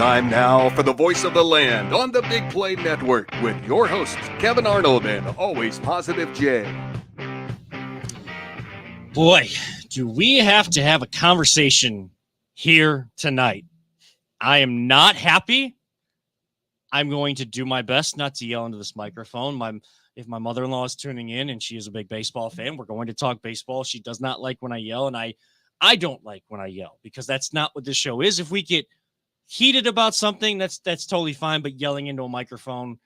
Time now for the voice of the land on the Big Play Network with your hosts, Kevin Arnold and Always Positive Jay. Boy, do we have to have a conversation here tonight. I am not happy. I'm going to do my best not to yell into this microphone. If my mother-in-law is tuning in and she is a big baseball fan, we're going to talk baseball. She does not like when I yell, and I don't like when I yell because that's not what this show is. If we get heated about something, that's totally fine, but yelling into a microphone,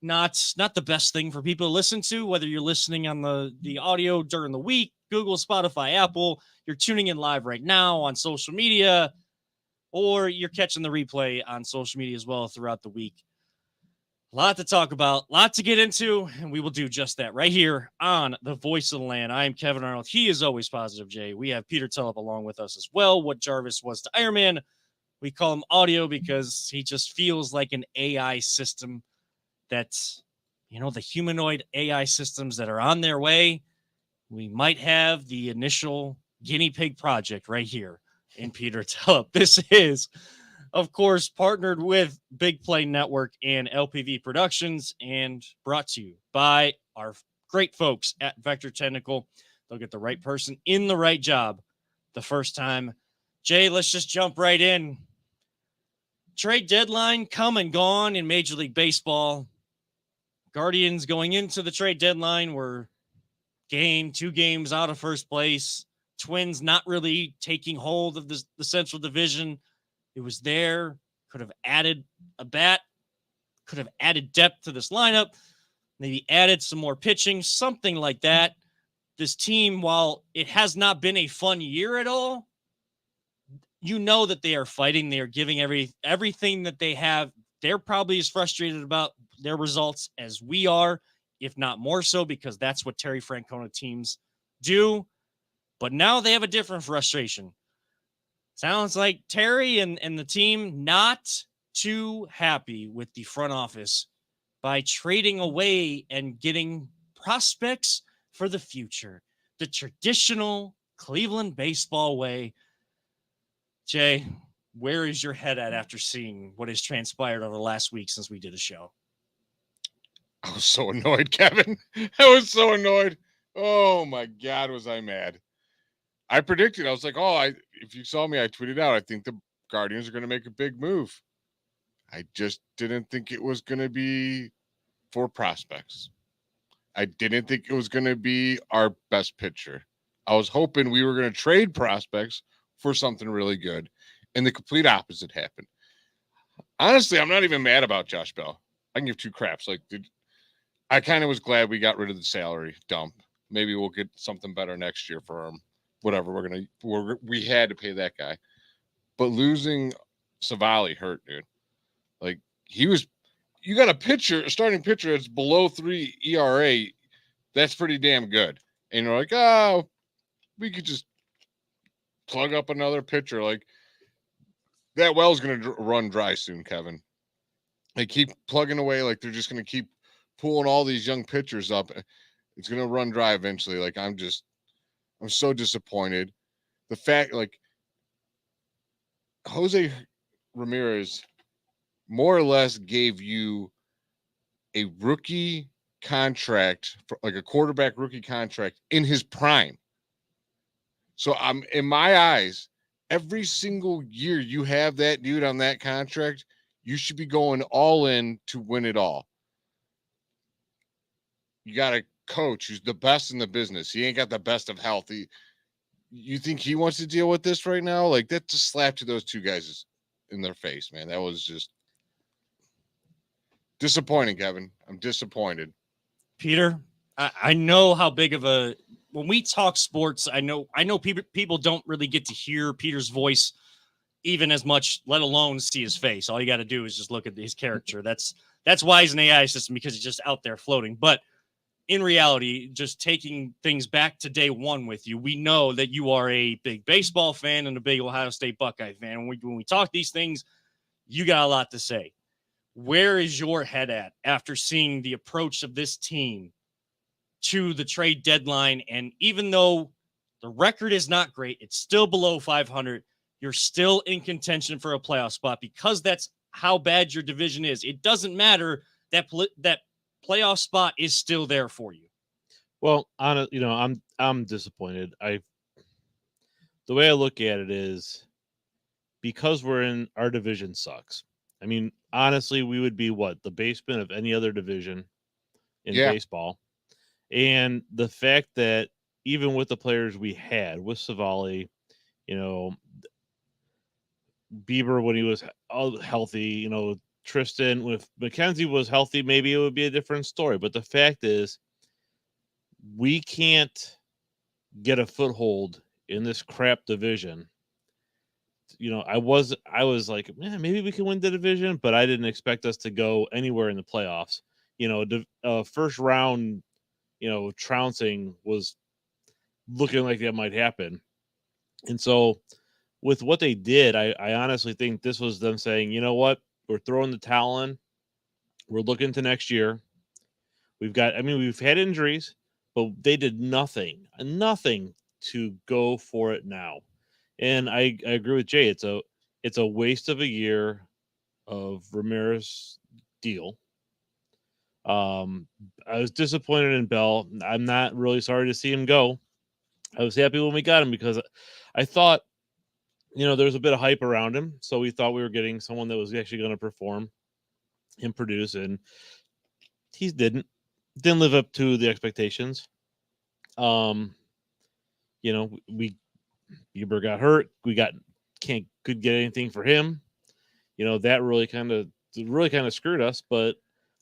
not the best thing for people to listen to, whether you're listening on the audio during the week, Google, Spotify, Apple, you're tuning in live right now on social media, or you're catching the replay on social media as well throughout the week. A lot to talk about, a lot to get into, and we will do just that right here on the Voice of the Land. I am Kevin Arnold. He is Always Positive Jay. We have Peter Tulip along with us as well. What Jarvis was to Iron Man, we call him Audio because he just feels like an AI system that's, the humanoid AI systems that are on their way. We might have the initial guinea pig project right here in Peter Tulip. This is, of course, partnered with Big Play Network and LPV Productions and brought to you by our great folks at Vector Technical. They'll get the right person in the right job the first time. Jay, let's just jump right in. Trade deadline come and gone in Major League Baseball. Guardians going into the trade deadline were two games out of first place. Twins not really taking hold of the Central Division. It was there. Could have added a bat. Could have added depth to this lineup. Maybe added some more pitching, something like that. This team, while it has not been a fun year at all, you know that they are fighting. They are giving everything that they have. They're probably as frustrated about their results as we are, if not more so, because that's what Terry Francona teams do. But now they have a different frustration. Sounds like Terry and the team not too happy with the front office by trading away and getting prospects for the future. The traditional Cleveland baseball way. Jay, where is your head at after seeing what has transpired over the last week since we did a show? I was so annoyed, Kevin. I was so annoyed. Oh, my God, was I mad. I predicted. I was like, if you saw me, I tweeted out, I think the Guardians are going to make a big move. I just didn't think it was going to be for prospects. I didn't think it was going to be our best pitcher. I was hoping we were going to trade prospects for something really good. And the complete opposite happened. Honestly, I'm not even mad about Josh Bell. I can give two craps. I kind of was glad we got rid of the salary dump. Maybe we'll get something better next year for him. Whatever, we had to pay that guy. But losing Savali hurt, dude. You got a starting pitcher that's below 3 ERA. That's pretty damn good. And you're like, we could just plug up another pitcher. That well's going to run dry soon, Kevin. They keep plugging away. They're just going to keep pulling all these young pitchers up. It's going to run dry eventually. I'm so disappointed. The fact, Jose Ramirez more or less gave you a rookie contract, a quarterback rookie contract in his prime. So in my eyes, every single year you have that dude on that contract, you should be going all in to win it all. You got a coach who's the best in the business. He ain't got the best of health. You think he wants to deal with this right now? That just slapped to those two guys in their face, man. That was just disappointing, Kevin. I'm disappointed. Peter, I know how big of when we talk sports, I know people don't really get to hear Peter's voice even as much, let alone see his face. All you got to do is just look at his character. That's why he's an AI system, because he's just out there floating. But in reality, just taking things back to day one with you, we know that you are a big baseball fan and a big Ohio State Buckeye fan. When we talk these things, you got a lot to say. Where is your head at after seeing the approach of this team to the trade deadline? And even though the record is not great, it's still below 500. you're still in contention for a playoff spot because that's how bad your division is. It doesn't matter that that playoff spot is still there for you. Well, I'm disappointed. The way I look at it is because we're in our division sucks. I mean, honestly, we would be the basement of any other division in baseball. And the fact that even with the players we had with Savali, Bieber when he was healthy, Tristan, if McKenzie was healthy, maybe it would be a different story. But the fact is, we can't get a foothold in this crap division. I was like, man, maybe we can win the division, but I didn't expect us to go anywhere in the playoffs. First round, trouncing was looking like that might happen. And so with what they did, I honestly think this was them saying, you know what, we're throwing the towel in. We're looking to next year. We've had injuries, but they did nothing to go for it now. And I agree with Jay. It's a waste of a year of Ramirez deal. I was disappointed in Bell. I'm not really sorry to see him go. I was happy when we got him because I thought, there was a bit of hype around him. So we thought we were getting someone that was actually going to perform and produce, and he didn't live up to the expectations. Bieber got hurt. We could get anything for him. That really kind of screwed us. But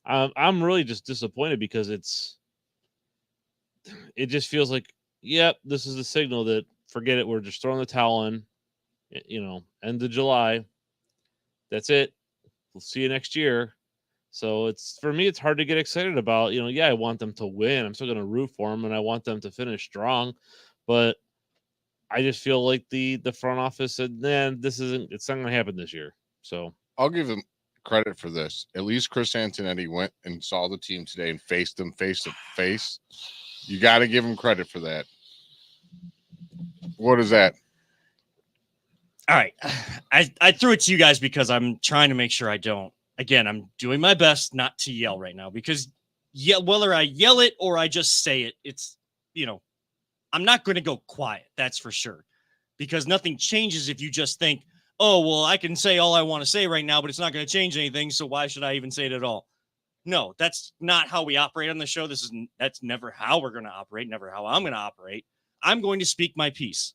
I'm really just disappointed because it just feels like, yep, this is a signal that forget it. We're just throwing the towel in. End of July. That's it. We'll see you next year. So for me, it's hard to get excited about. I want them to win. I'm still going to root for them, and I want them to finish strong. But I just feel like the front office said, man, it's not going to happen this year. So I'll give them credit for this. At least Chris Antonetti went and saw the team today and faced them face to face. You got to give him credit for that. What is that? All right. I threw it to you guys because I'm trying to make sure I don't. Again, I'm doing my best not to yell right now because whether I yell it or I just say it, it's, I'm not going to go quiet. That's for sure. Because nothing changes if you just think, oh, well, I can say all I want to say right now, but it's not going to change anything. So why should I even say it at all? No, that's not how we operate on the show. That's never how we're going to operate, never how I'm going to operate. I'm going to speak my piece.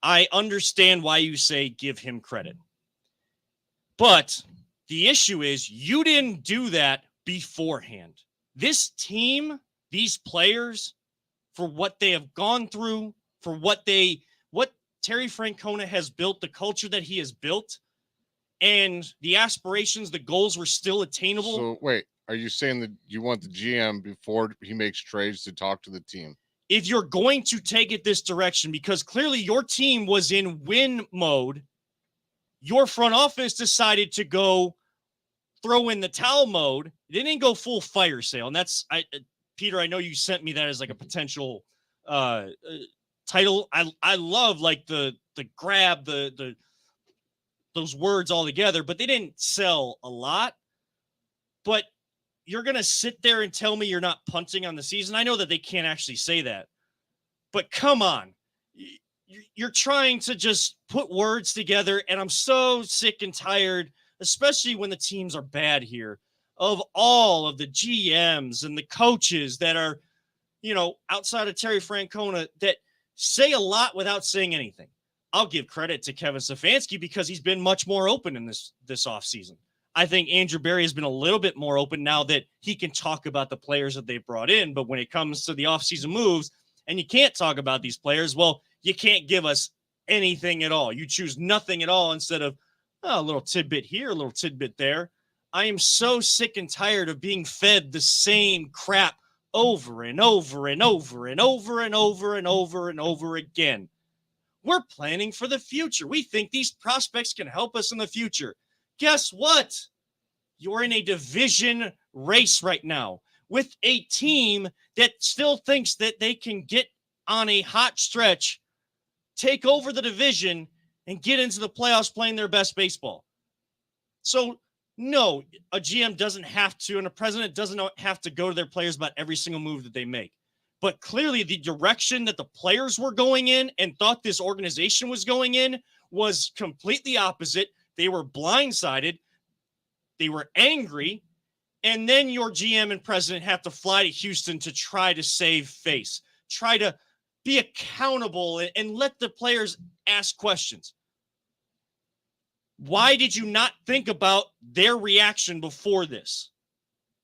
I understand why you say give him credit. But the issue is you didn't do that beforehand. This team, these players, for what they have gone through, for what Terry Francona has built, the culture that he has built, and the aspirations, the goals were still attainable. So wait, are you saying that you want the GM before he makes trades to talk to the team? If you're going to take it this direction, because clearly your team was in win mode, your front office decided to go throw in the towel mode. They didn't go full fire sale. And that's, Peter, I know you sent me that as like a potential title. I love like the grab, those words all together, but they didn't sell a lot. But you're going to sit there and tell me you're not punting on the season. I know that they can't actually say that, but come on. You're trying to just put words together, and I'm so sick and tired, especially when the teams are bad here, of all of the GMs and the coaches that are, outside of Terry Francona that say a lot without saying anything. I'll give credit to Kevin Stefanski because he's been much more open in this offseason. I think Andrew Berry has been a little bit more open now that he can talk about the players that they've brought in. But when it comes to the offseason moves and you can't talk about these players, well, you can't give us anything at all. You choose nothing at all instead of a little tidbit here, a little tidbit there. I am so sick and tired of being fed the same crap over and over and over and over and over and over and over again. We're planning for the future. We think these prospects can help us in the future. Guess what? You're in a division race right now with a team that still thinks that they can get on a hot stretch, take over the division, and get into the playoffs playing their best baseball. So, no, a GM doesn't have to, and a president doesn't have to go to their players about every single move that they make. But clearly, the direction that the players were going in and thought this organization was going in was completely opposite. They were blindsided. They were angry. And then your GM and president have to fly to Houston to try to save face, try to be accountable and let the players ask questions. Why did you not think about their reaction before this?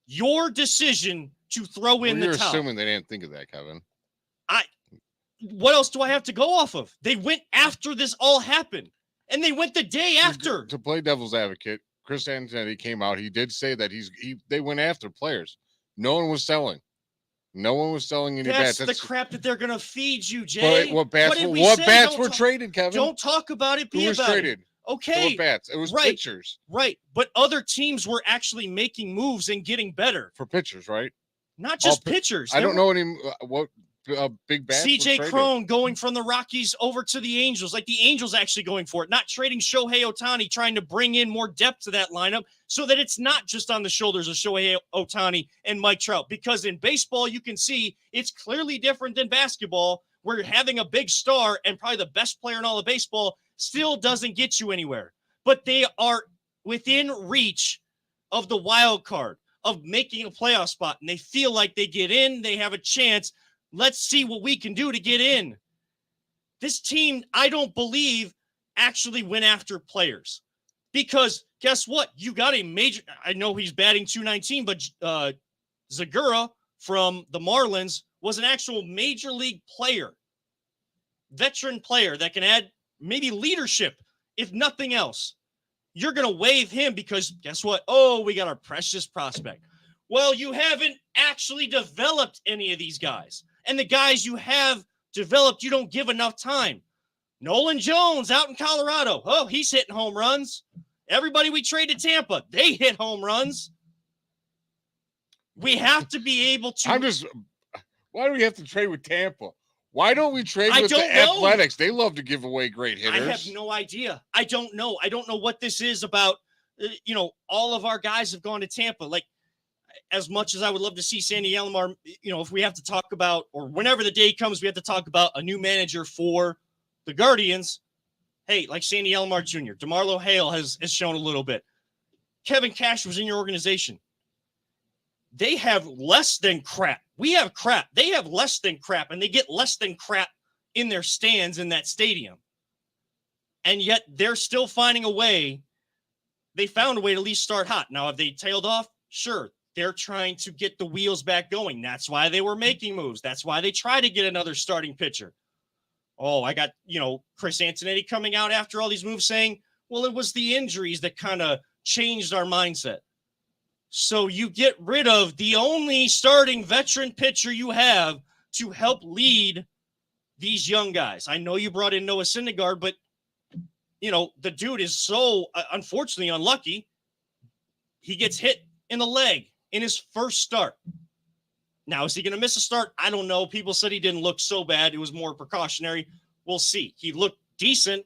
Your decision to throw in the towel. You're assuming they didn't think of that, Kevin. What else do I have to go off of? They went after this all happened, and they went the day after. To play devil's advocate, Chris Antonetti came out. He did say that they went after players. No one was selling. No one was selling any bats. That's the crap that they're going to feed you, Jay. But what bats were traded, Kevin? Don't talk about it. Who was traded? Okay. What bats? It was pitchers. Right. But other teams were actually making moves and getting better. For pitchers, right? Not just pitchers. I don't know any big bats. CJ Cron going from the Rockies over to the Angels, like the Angels actually going for it, not trading Shohei Ohtani, trying to bring in more depth to that lineup so that it's not just on the shoulders of Shohei Ohtani and Mike Trout. Because in baseball, you can see it's clearly different than basketball, where having a big star and probably the best player in all of baseball still doesn't get you anywhere. But they are within reach of the wild card, of making a playoff spot, and they feel like they get in, they have a chance. Let's see what we can do to get in. This team, I don't believe, actually went after players. Because guess what? You got a major, I know he's batting .219, but Zagura from the Marlins was an actual major league player, veteran player that can add maybe leadership, if nothing else. You're going to waive him because guess what? Oh, we got our precious prospect. Well, you haven't actually developed any of these guys. And the guys you have developed, you don't give enough time. Nolan Jones out in Colorado. Oh, he's hitting home runs. Everybody we traded Tampa, they hit home runs. We have to be able to. Why do we have to trade with Tampa? Why don't we trade with the Athletics? They love to give away great hitters. I have no idea. I don't know. I don't know what this is about. All of our guys have gone to Tampa. Like, as much as I would love to see Sandy Alomar, if we have to talk about, or whenever the day comes, we have to talk about a new manager for the Guardians. Hey, like Sandy Alomar Jr., DeMarlo Hale has shown a little bit. Kevin Cash was in your organization. They have less than crap. We have crap. They have less than crap, and they get less than crap in their stands in that stadium. And yet they're still finding a way. They found a way to at least start hot. Now, have they tailed off? Sure. They're trying to get the wheels back going. That's why they were making moves. That's why they try to get another starting pitcher. Oh, I got, Chris Antonetti coming out after all these moves saying, well, it was the injuries that kind of changed our mindset. So you get rid of the only starting veteran pitcher you have to help lead these young guys. I know you brought in Noah Syndergaard, but, the dude is so unfortunately unlucky. He gets hit in the leg in his first start. Now, is he going to miss a start? I don't know. People said he didn't look so bad. It was more precautionary. We'll see. He looked decent,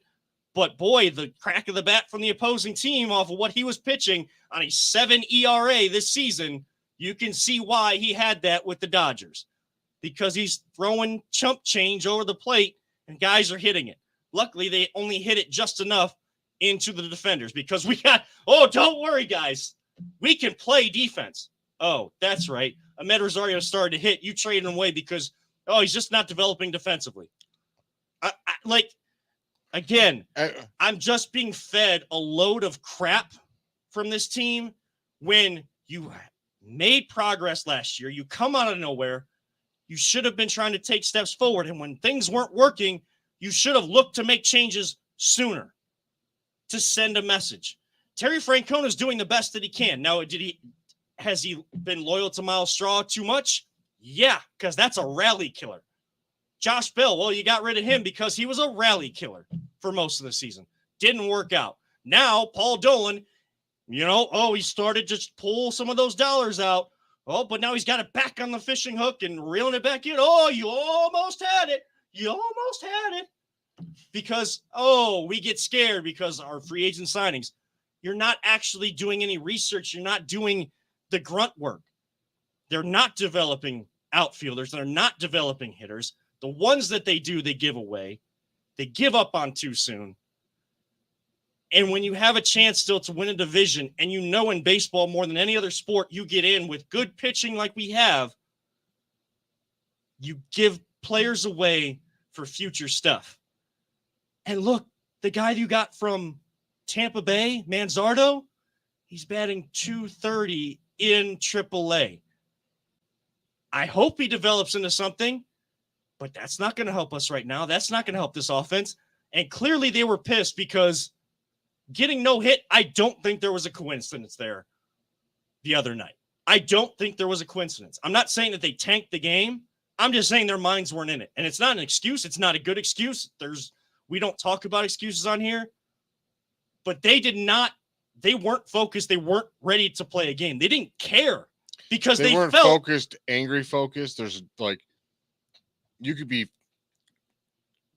but boy, the crack of the bat from the opposing team off of what he was pitching on a 7 ERA this season, you can see why he had that with the Dodgers, because he's throwing chump change over the plate and guys are hitting it. Luckily, they only hit it just enough into the defenders because don't worry, guys. We can play defense. Oh, that's right. Ahmed Rosario started to hit. You traded him away because, he's just not developing defensively. I'm just being fed a load of crap from this team when you made progress last year. You come out of nowhere. You should have been trying to take steps forward. And when things weren't working, you should have looked to make changes sooner to send a message. Terry Francona is doing the best that he can. Now, has he been loyal to Miles Straw too much? Yeah, because that's a rally killer. Josh Bell, well, you got rid of him because he was a rally killer for most of the season. Didn't work out. Now, Paul Dolan, he started to pull some of those dollars out. Oh, but now he's got it back on the fishing hook and reeling it back in. Oh, you almost had it. You almost had it. because, we get scared because our free agent signings. You're not actually doing any research. You're not doing the grunt work. They're not developing outfielders. They're not developing hitters. The ones that they do, they give away. They give up on too soon. And when you have a chance still to win a division, and in baseball more than any other sport, you get in with good pitching like we have, you give players away for future stuff. And look, the guy you got from Tampa Bay, Manzardo, he's batting .230 in AAA. I hope he develops into something, but that's not going to help us right now. That's not going to help this offense. And clearly they were pissed because getting no hit, I don't think there was a coincidence there the other night. I don't think there was a coincidence. I'm not saying that they tanked the game. I'm just saying their minds weren't in it. And it's not an excuse. It's not a good excuse. We don't talk about excuses on here. But they weren't focused. They weren't ready to play a game. They didn't care because they weren't felt focused, angry focused. There's you could be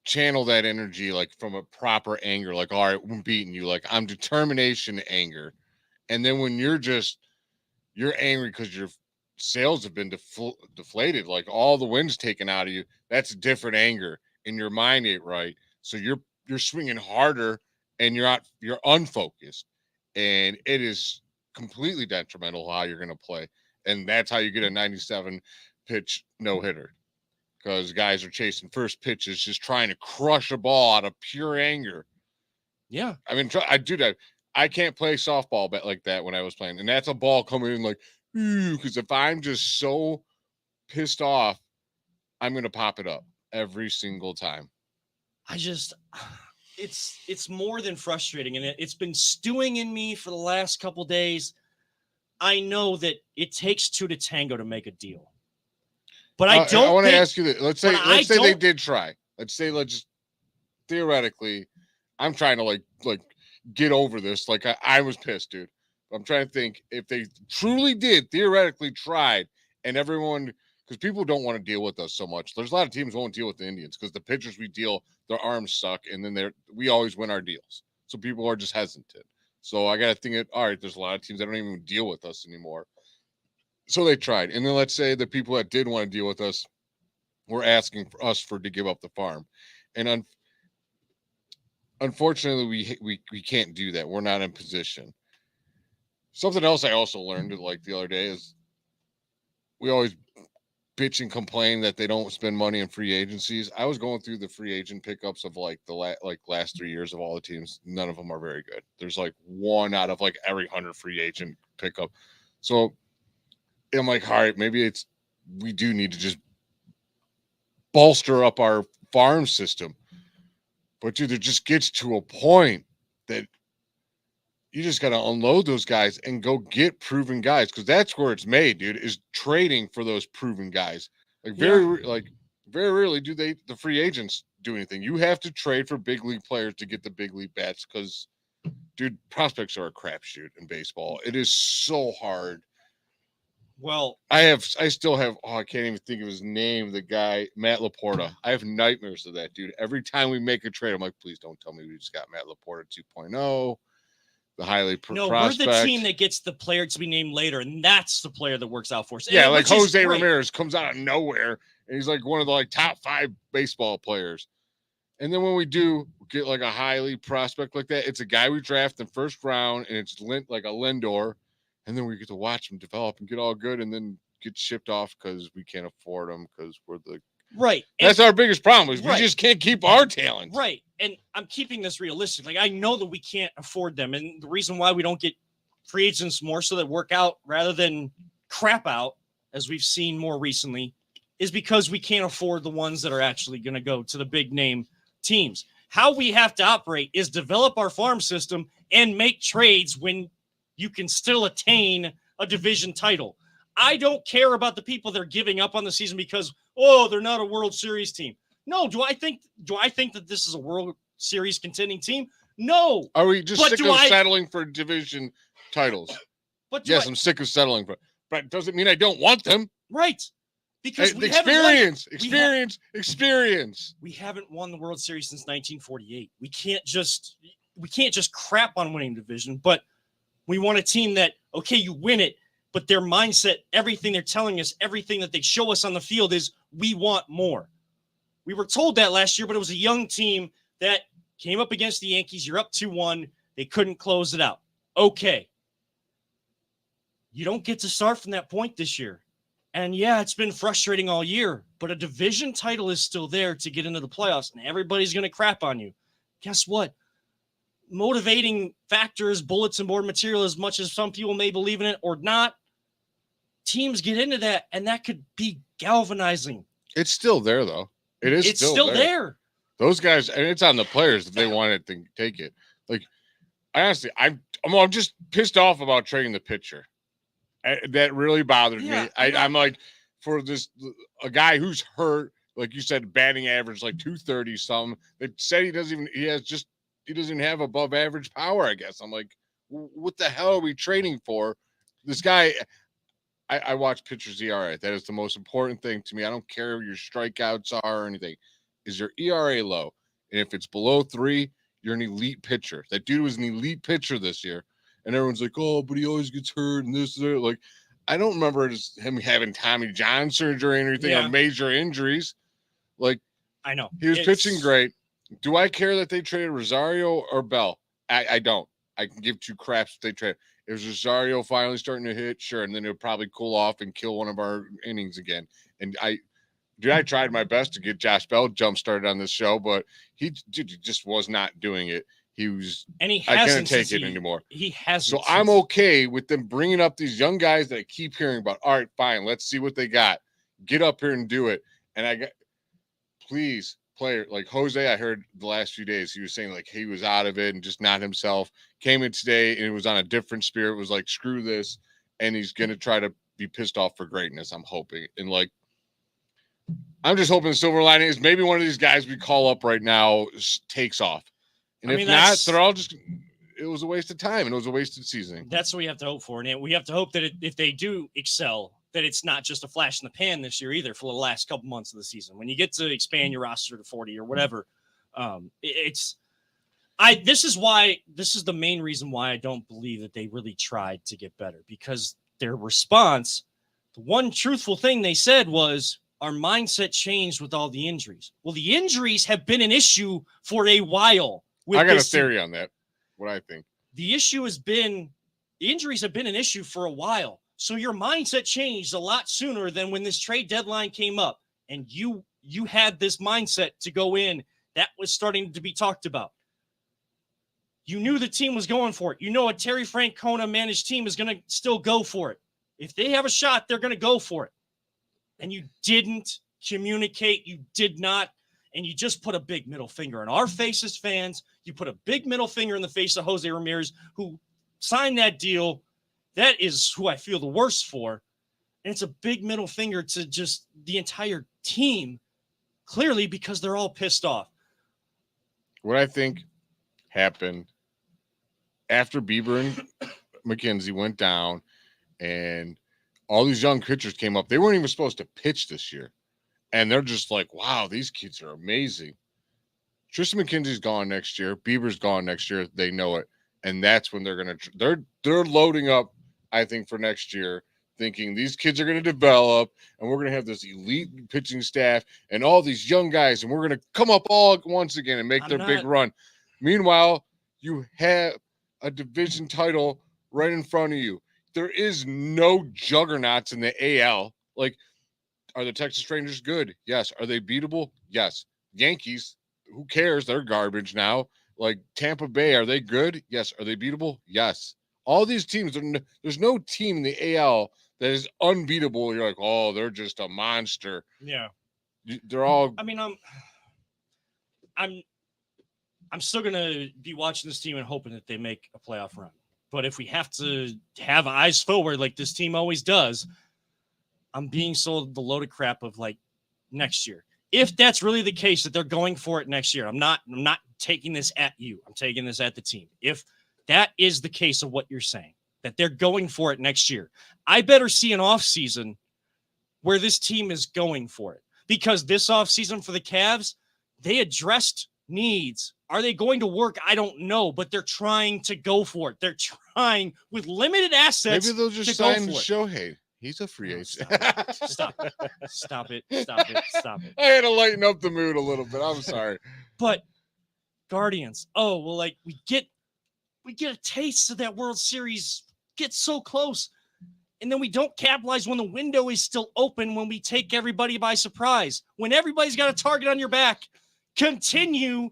channel that energy from a proper anger, all right, I'm beating you. I'm determination anger. And then when you're angry because your sales have been deflated, all the wind's taken out of you, that's different anger, and your mind ain't right. So you're swinging harder and you're unfocused, and it is completely detrimental how you're going to play. And that's how you get a 97 pitch no-hitter, because guys are chasing first pitches, just trying to crush a ball out of pure anger. Yeah. I mean, I do that. I can't play softball like that when I was playing. And that's a ball coming in because if I'm just so pissed off, I'm going to pop it up every single time. It's more than frustrating, and it's been stewing in me for the last couple days. I know that it takes two to tango to make a deal, but I want to ask you that. Let's say they did try. Let's theoretically, I'm trying to get over this. I was pissed, dude. I'm trying to think if they truly did theoretically tried, and everyone, because people don't want to deal with us so much. There's a lot of teams won't deal with the Indians because the pitchers we deal, their arms suck, and then we always win our deals. So people are just hesitant. So I got to think all right, there's a lot of teams that don't even deal with us anymore. So they tried. And then let's say the people that did want to deal with us were asking for us to give up the farm. And unfortunately, we can't do that. We're not in position. Something else I also learned the other day is we always bitch and complain that they don't spend money in free agencies. I was going through the free agent pickups of the last 3 years of all the teams. None of them are very good. There's one out of every 100 free agent pickup. So I'm all right, maybe we do need to just bolster up our farm system. But dude, it just gets to a point that you just got to unload those guys and go get proven guys, because that's where it's made, dude, is trading for those proven guys. Very rarely do the free agents do anything. You have to trade for big league players to get the big league bats, because, dude, prospects are a crapshoot in baseball. It is so hard. Well, I still have, I can't even think of his name, the guy, Matt Laporta. I have nightmares of that, dude. Every time we make a trade, I'm like, please don't tell me we just got Matt Laporta 2.0. The highly prospect. We're the team that gets the player to be named later, and that's the player that works out for us. Yeah, Jose Ramirez comes out of nowhere, and he's one of the top 5 baseball players. And then when we do get a highly prospect like that, it's a guy we draft in first round, and it's like a Lindor, and then we get to watch him develop and get all good, and then get shipped off because we can't afford him because we're the right. That's our biggest problem is we just can't keep our talent. Right. And I'm keeping this realistic. I know that we can't afford them. And the reason why we don't get free agents more so that work out rather than crap out, as we've seen more recently, is because we can't afford the ones that are actually going to go to the big name teams. How we have to operate is develop our farm system and make trades when you can still attain a division title. I don't care about the people that are giving up on the season because, they're not a World Series team. No, do I think that this is a World Series contending team? No. Are we just sick of settling for division titles? But yes, I'm sick of settling for, but it doesn't mean I don't want them. Right. Because Hey, experience. We haven't won the World Series since 1948. We can't just crap on winning division, but we want a team that, okay, you win it, but their mindset, everything they're telling us, everything that they show us on the field is we want more. We were told that last year, but it was a young team that came up against the Yankees. You're up 2-1. They couldn't close it out. Okay. You don't get to start from that point this year. And yeah, it's been frustrating all year, but a division title is still there to get into the playoffs, and everybody's going to crap on you. Guess what? Motivating factors, bulletin board material, as much as some people may believe in it or not, teams get into that, and that could be galvanizing. It's still there, though. It's still there. Those guys, and it's on the players if they want it to take it. Like, honestly, I'm just pissed off about trading the pitcher. That really bothered me. I'm like, for a guy who's hurt, like you said, batting average like 230 something. They said he doesn't even have above average power. I guess I'm like, what the hell are we trading for? This guy. I watch pitchers ERA. That is the most important thing to me. I don't care if your strikeouts are or anything. Is your ERA low? And if it's below 3, you're an elite pitcher. That dude was an elite pitcher this year. And everyone's like, oh, but he always gets hurt and this. Like, I don't remember him having Tommy John surgery or anything or major injuries. Like, I know. He was pitching great. Do I care that they traded Rosario or Bell? I don't. I can give two craps if they trade. Is Rosario finally starting to hit? Sure. And then it'll probably cool off and kill one of our innings again. And I tried my best to get Josh Bell jump started on this show, but he just was not doing it. I can't take it anymore. He hasn't. So I'm okay with them bringing up these young guys that I keep hearing about. All right, fine. Let's see what they got. Get up here and do it. And please, player like Jose, I heard the last few days, he was saying like he was out of it and just not himself. Came in today and it was on a different spirit. It was like, screw this. And he's going to try to be pissed off for greatness, I'm hoping. And like, I'm just hoping the silver lining is maybe one of these guys we call up right now takes off. And if not, they're all just – it was a waste of time and it was a wasted season. That's what we have to hope for. And we have to hope that if they do excel, that it's not just a flash in the pan this year either for the last couple months of the season. When you get to expand your roster to 40 or whatever, this is the main reason why I don't believe that they really tried to get better, because their response, the one truthful thing they said was, our mindset changed with all the injuries. Well, the injuries have been an issue for a while. I got a theory on that, what I think. The injuries have been an issue for a while. So your mindset changed a lot sooner than when this trade deadline came up. And you had this mindset to go in that was starting to be talked about. You knew the team was going for it. You know a Terry Francona managed team is going to still go for it. If they have a shot, they're going to go for it. And you didn't communicate. You did not. And you just put a big middle finger in our face as fans. You put a big middle finger in the face of Jose Ramirez, who signed that deal. That is who I feel the worst for. And it's a big middle finger to just the entire team, clearly, because they're all pissed off. What I think happened after Bieber and McKenzie went down and all these young pitchers came up, they weren't even supposed to pitch this year. And they're just like, wow, these kids are amazing. Tristan McKenzie's gone next year. Bieber's gone next year. They know it. And that's when they're loading up, I think, for next year, thinking these kids are going to develop and we're going to have this elite pitching staff and all these young guys and we're going to come up all at once again and make big run. Meanwhile, you have a division title right in front of you. There is no juggernauts in the AL. Like, are the Texas Rangers good? Yes. Are they beatable? Yes. Yankees, who cares? They're garbage now. Like Tampa Bay, are they good? Yes. Are they beatable? Yes. All these teams, there's no team in the AL that is unbeatable. You're like, oh, they're just a monster. Yeah. They're all. I mean, I'm still gonna be watching this team and hoping that they make a playoff run. But if we have to have eyes forward like this team always does, I'm being sold the load of crap of like next year. If that's really the case that they're going for it next year, I'm not taking this at you. I'm taking this at the team. If that is the case of what you're saying, that they're going for it next year, I better see an off season where this team is going for it. Because this offseason for the Cavs, they addressed needs. Are they going to work? I don't know, but they're trying to go for it. They're trying with limited assets. Maybe they'll just to go sign for it. Shohei. He's a free No, agent. Stop it. Stop it. Stop it. Stop it. I had to lighten up the mood a little bit. I'm sorry. But Guardians, oh, well, like we get a taste of that World Series, get so close. And then we don't capitalize when the window is still open, when we take everybody by surprise. When everybody's got a target on your back, continue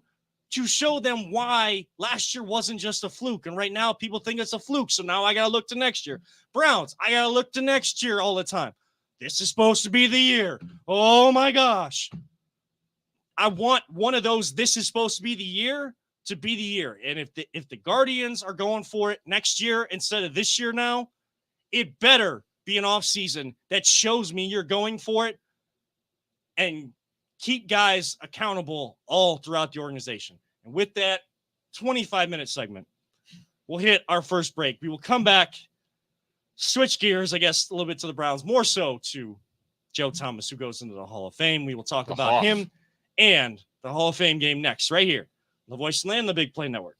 to show them why last year wasn't just a fluke. And right now people think it's a fluke. So now I got to look to next year. Browns, I got to look to next year all the time. This is supposed to be the year. Oh my gosh. I want one of those. This is supposed to be the year to be the year. And if the Guardians are going for it next year instead of this year now, it better be an offseason that shows me you're going for it and keep guys accountable all throughout the organization. And with that 25-minute segment, we'll hit our first break. We will come back, switch gears, I guess, a little bit to the Browns, more so to Joe Thomas, who goes into the Hall of Fame. We will talk about him and the Hall of Fame game next, right here. The Voice of the Land, the Big Play Network.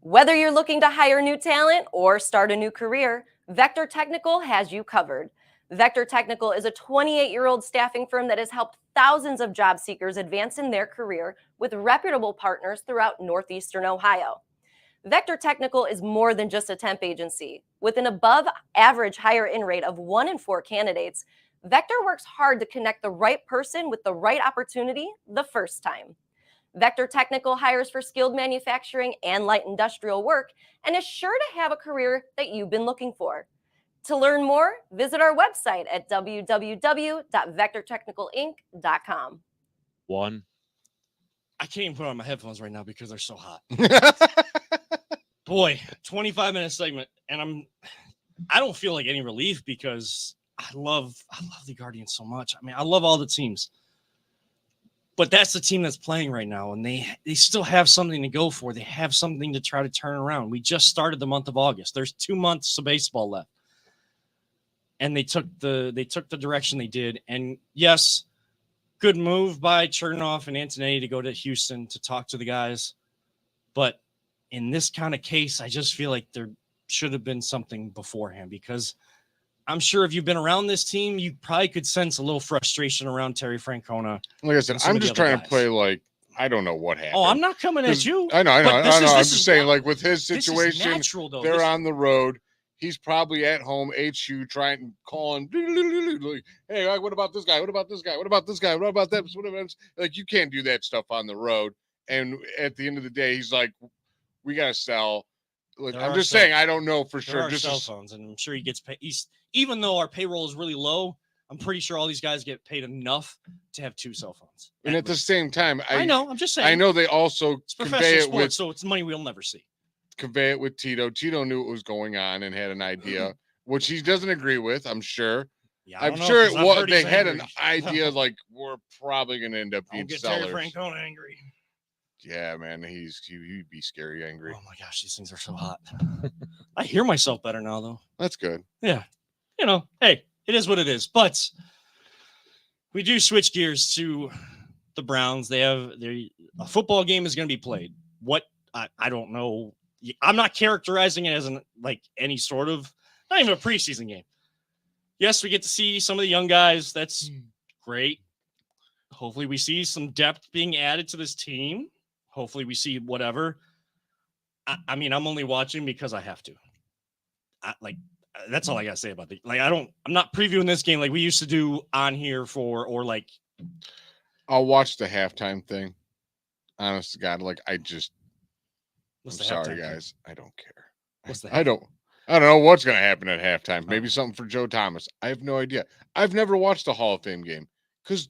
Whether you're looking to hire new talent or start a new career, Vector Technical has you covered. Vector Technical is a 28-year-old staffing firm that has helped thousands of job seekers advance in their career with reputable partners throughout Northeastern Ohio. Vector Technical is more than just a temp agency. With an above-average hire-in rate of 1 in 4 candidates, Vector works hard to connect the right person with the right opportunity the first time. Vector Technical hires for skilled manufacturing and light industrial work and is sure to have a career that you've been looking for. To learn more, visit our website at www.vectortechnicalinc.com. One. I can't even put on my headphones right now because they're so hot. Boy, 25-minute segment, and I don't feel like any relief because I love the Guardians so much. I mean, I love all the teams. But that's the team that's playing right now, and they still have something to go for. They have something to try to turn around. We just started the month of August. There's 2 months of baseball left. And they took the direction they did. And yes, good move by Chernoff and Antonetti to go to Houston to talk to the guys. But in this kind of case, I just feel like there should have been something beforehand, because I'm sure if you've been around this team, you probably could sense a little frustration around Terry Francona. Like I said, I'm just trying to play like I don't know what happened. Oh, I'm not coming at you. I know. I'm just saying, like with his This is situation, natural, though. they're on the road. He's probably at home, HU, trying to call him. Like, hey, what about this guy? What about this guy? What about this guy? What about that? What about, like, you can't do that stuff on the road. And at the end of the day, he's like, we got to sell. Like, I'm just saying, I don't know for sure. There are cell phones, and I'm sure he gets paid. Even though our payroll is really low, I'm pretty sure all these guys get paid enough to have 2 cell phones. And at the same time, I know. I'm just saying. I know they also it's convey professional it sports, with so it's money we'll never see. Convey it with Tito. Tito knew what was going on and had an idea, which he doesn't agree with. I'm sure. Yeah, I'm sure it was. They had an idea like we're probably going to end up being sellers. Terry Francona angry. Yeah, man, he'd be scary angry. Oh my gosh, these things are so hot. I hear myself better now, though. That's good. Yeah, hey, it is what it is. But we do switch gears to the Browns. A football game is going to be played. What I don't know. I'm not characterizing it as any sort of, not even a preseason game. Yes, we get to see some of the young guys. That's great. Hopefully we see some depth being added to this team. Hopefully we see whatever. I mean, I'm only watching because I have to. That's all I gotta say about the. I'm not previewing this game like we used to do on here I'll watch the halftime thing. Honest to God, I'm sorry, guys. I don't care. I don't know what's going to happen at halftime. Maybe something for Joe Thomas. I have no idea. I've never watched a Hall of Fame game because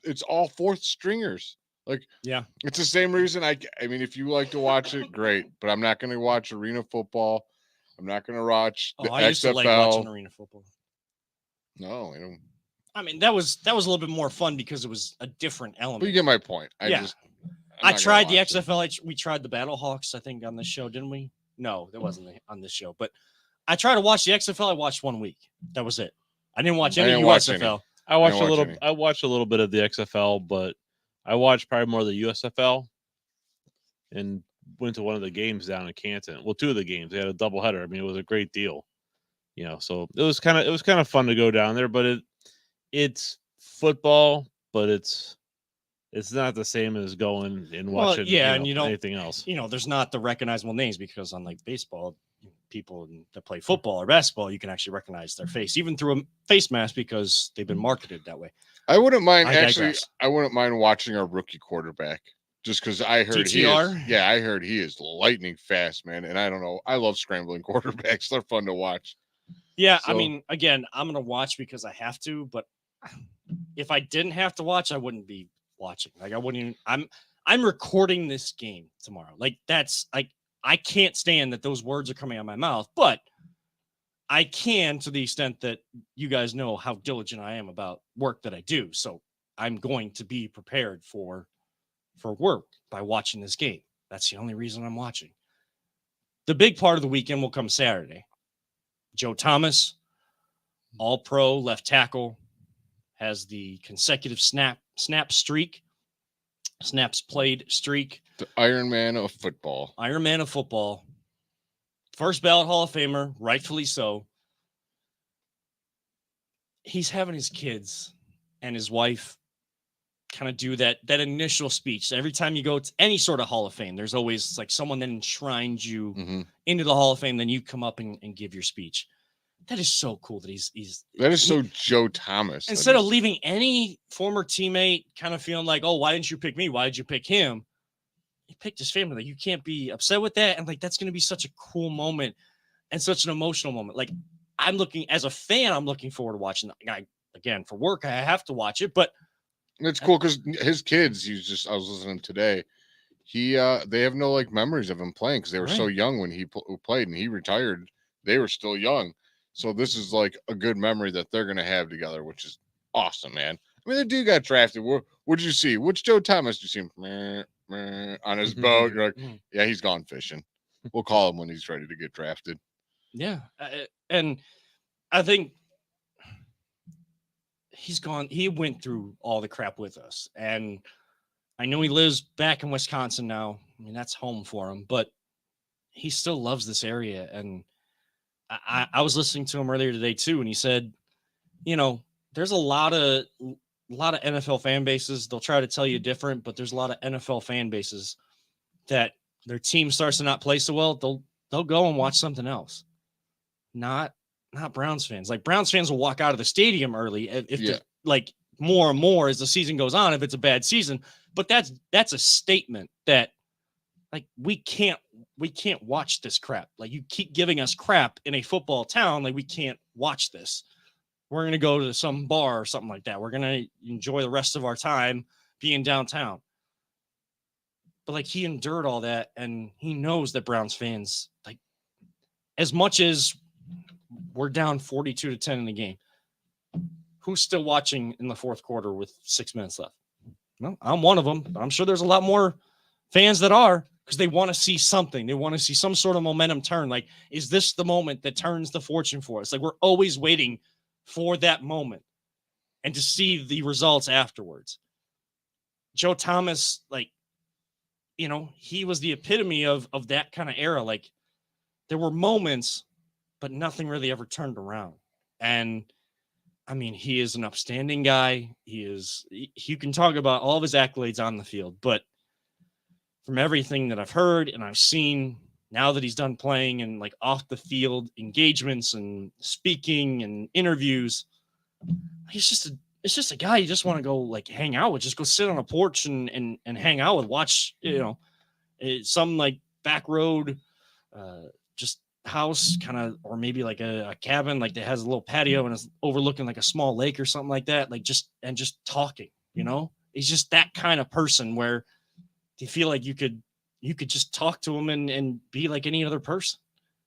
it's all 4th stringers. Yeah, it's the same reason. I mean, if you like to watch it, great. But I'm not going to watch arena football. I'm not going to watch the XFL. I used to like watching arena football. No, I don't. I mean, that was a little bit more fun because it was a different element. But you get my point. I tried the XFL. We tried the Battlehawks, I think, on this show, didn't we? No, that wasn't on this show. But I tried to watch the XFL. I watched 1 week. That was it. I didn't watch I any didn't watch any. USFL. I watched didn't a watch little. any. I watched a little bit of the XFL, but I watched probably more of the USFL, and went to one of the games down in Canton. Well, two of the games. They had a doubleheader. I mean, it was a great deal. So it was kind of fun to go down there. But it's football, but it's not the same as going and Well, watching. yeah, and you don't- anything else. There's not the recognizable names because unlike baseball, people that play football or basketball, you can actually recognize their face, even through a face mask because they've been marketed that way. I wouldn't mind I digress. I wouldn't mind watching our rookie quarterback just because I heard DTR? I heard he is lightning fast, man. And I don't know. I love scrambling quarterbacks. They're fun to watch. Yeah, I So- mean, again, I'm gonna watch because I have to, but if I didn't have to watch, I wouldn't be watching. Like I wouldn't even I'm recording this game tomorrow. Like that's like I can't stand that those words are coming out of my mouth, but I can to the extent that you guys know how diligent I am about work that I do. So I'm going to be prepared for work by watching this game. That's the only reason I'm watching. The big part of the weekend will come Saturday. Joe Thomas, all pro left tackle, has the consecutive snaps played streak. The Iron Man of football. Iron Man of football. First ballot Hall of Famer, rightfully so. He's having his kids and his wife kind of do that initial speech. Every time you go to any sort of Hall of Fame, there's always like someone that enshrines you Mhm. into the Hall of Fame, then you come up and give your speech. That is so cool that he's That is so Joe Thomas. That instead of is- leaving any former teammate kind of feeling like, oh, why didn't you pick me? Why did you pick him? He picked his family. Like, you can't be upset with that. And like, that's going to be such a cool moment and such an emotional moment. Like as a fan, I'm looking forward to watching that. Again, for work, I have to watch it, but It's cool because his kids, I was listening today. They have no like memories of him playing because they were so Right. young when he played, and he retired. They were still young, so this is like a good memory that they're gonna have together, which is awesome, man. I mean, the dude got drafted. What did you see? Which Joe Thomas did you see him on his boat? You're like, yeah, he's gone fishing. We'll call him when he's ready to get drafted. yeah. And I think he went through all the crap with us. And I know he lives back in Wisconsin now. I mean, that's home for him, but he still loves this area. And I was listening to him earlier today too, and he said, there's a lot of NFL fan bases. They'll try to tell you different, but there's a lot of NFL fan bases that their team starts to not play so well. They'll go and watch something else. Not Browns fans. Like Browns fans will walk out of the stadium early if like more and more as the season goes on, if it's a bad season. But that's a statement that like we can't watch this crap. Like you keep giving us crap in a football town, like we can't watch this. We're gonna go to some bar or something like that. We're gonna enjoy the rest of our time being downtown. But like he endured all that, and he knows that Browns fans, like as much as we're down 42-10 in the game, who's still watching in the fourth quarter with 6 minutes left? No, I'm one of them, but I'm sure there's a lot more fans that are, because they want to see something. They want to see some sort of momentum turn. Like, is this the moment that turns the fortune for us? Like, we're always waiting for that moment and to see the results afterwards. Joe Thomas, like, he was the epitome of that kind of era. Like, there were moments, but nothing really ever turned around. And I mean, he is an upstanding guy. You can talk about all of his accolades on the field, but from everything that I've heard and I've seen now that he's done playing and like off the field engagements and speaking and interviews, it's just a guy you just want to go like hang out with, just go sit on a porch and hang out with, watch, some like back road, just house kind of, or maybe like a cabin like that has a little patio and is overlooking like a small lake or something like that, like just talking. He's just that kind of person where you feel like you could just talk to him and be like any other person.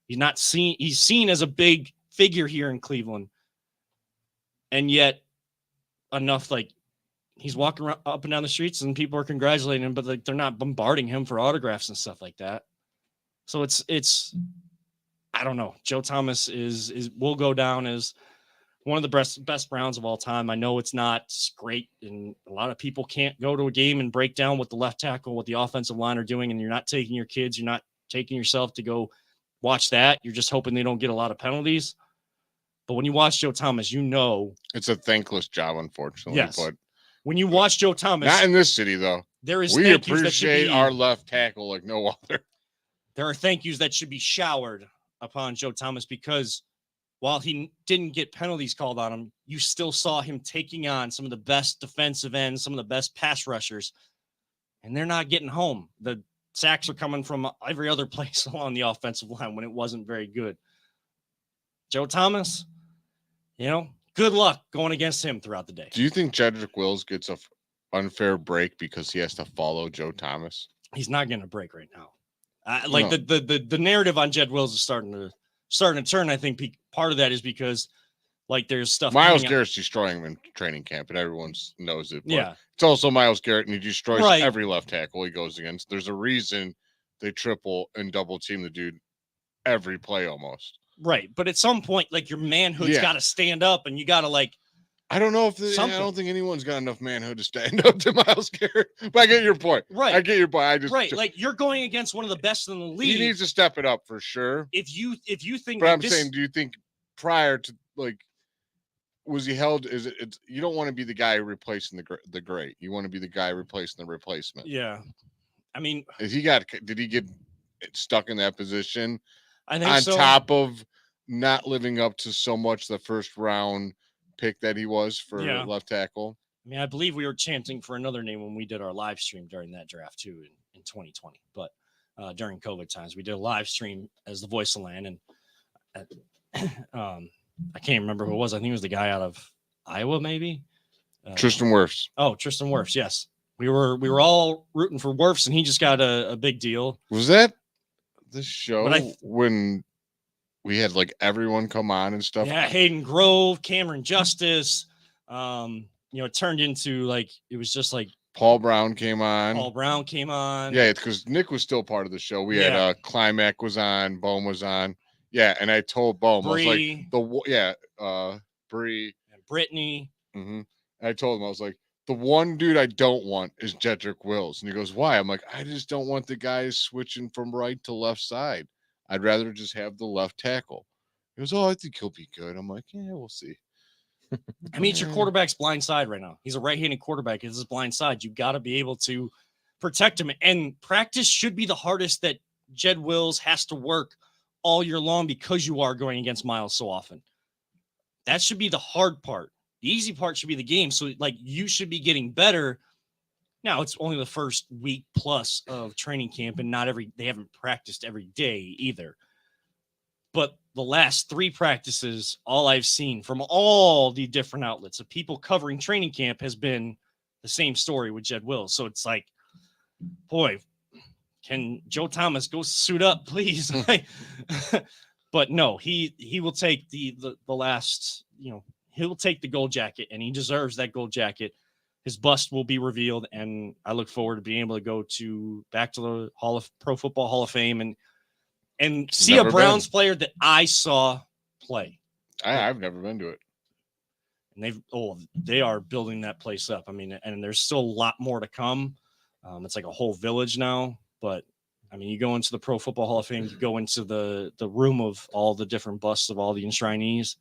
He's seen as a big figure here in Cleveland, and yet enough like he's walking around, up and down the streets and people are congratulating him, but like they're not bombarding him for autographs and stuff like that. So it's I don't know. Joe Thomas will go down as one of the best Browns of all time. I know it's not great, and a lot of people can't go to a game and break down what the left tackle, what the offensive line are doing, and you're not taking your kids, you're not taking yourself to go watch that. You're just hoping they don't get a lot of penalties. But when you watch Joe Thomas, you know It's a thankless job, unfortunately. Yes. But when you watch Joe Thomas, not in this city, though. there is We thank yous that should appreciate be, our left tackle like no other. there are thank yous that should be showered upon Joe Thomas, because while he didn't get penalties called on him, you still saw him taking on some of the best defensive ends, some of the best pass rushers, and they're not getting home. The sacks are coming from every other place along the offensive line when it wasn't very good. Joe Thomas, good luck going against him throughout the day. Do you think Jedrick Wills gets a unfair break because he has to follow Joe Thomas? He's not getting a break right now. No. The narrative on Jed Wills is starting to turn. I think part of that is because there's stuff. Miles Garrett's destroying him in training camp, and everyone knows it. But Yeah, it's also Miles Garrett, and he destroys Right. every left tackle he goes against. There's a reason they triple and double team the dude every play almost. right. But at some point, your manhood's Yeah. got to stand up, and you got to I don't know if I don't think anyone's got enough manhood to stand up to Miles Garrett. But I get your point. Right. I get your point. I just right. You're going against one of the best in the league. he needs to step it up for sure. If you think, But I'm saying, do you think prior to was he held? Is it? You don't want to be the guy replacing the great. You want to be the guy replacing the replacement. Yeah, I mean, Did he get stuck in that position I think on so. top of not living up to so much the first round pick that he was for Yeah. left tackle? I mean, I believe we were chanting for another name when we did our live stream during that draft too in 2020. But during COVID times, we did a live stream as the voice of the land, and I can't remember who it was. I think it was the guy out of Iowa, maybe. Tristan Wirfs. Oh, Tristan Wirfs. Yes, we were all rooting for Wirfs, and he just got a big deal. Was that the show But when we had everyone come on and stuff? Yeah, Hayden Grove, Cameron Justice. It turned into it was just Paul Brown came on. Paul Brown came on. Yeah, because Nick was still part of the show. We had Climac was on, Bohm was on. Yeah, and I told Bohm, Bree, I was like, Bree and Brittany. Mm-hmm. And I told him, I was like, the one dude I don't want is Jedrick Wills. And he goes, why? I'm like, I just don't want the guys switching from right to left side. I'd rather just have the left tackle. He goes, oh, I think he'll be good. I'm like, yeah, we'll see. I mean, it's your quarterback's blind side right now. He's a right-handed quarterback. It's his blind side. You got to be able to protect him. And practice should be the hardest that Jed Wills has to work all year long because you are going against Miles so often. That should be the hard part. The easy part should be the game. So, you should be getting better. Now, it's only the first week plus of training camp, and they haven't practiced every day either. But the last 3 practices, all I've seen from all the different outlets of people covering training camp has been the same story with Jed Wills. So it's boy, can Joe Thomas go suit up, please? But no, he will take the last, he'll take the gold jacket, and he deserves that gold jacket. His bust will be revealed, and I look forward to being able to go back to the Pro Football Hall of Fame and see a Browns player that I saw play. I've never been to it. And they are building that place up. I mean, and there's still a lot more to come. It's like a whole village now, but I mean, you go into the Pro Football Hall of Fame, you go into the room of all the different busts of all the enshrinees.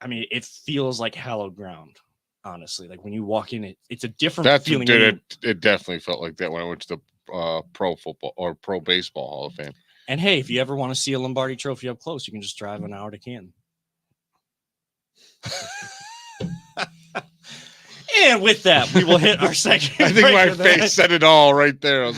I mean, it feels like hallowed ground, honestly. When you walk in, it's a different feeling. It definitely felt like that when I went to the Pro Football or Pro Baseball Hall of Fame. And hey, if you ever want to see a Lombardi Trophy up close, you can just drive an hour to Canton. And with that, we will hit our second. I think my face said it all right there.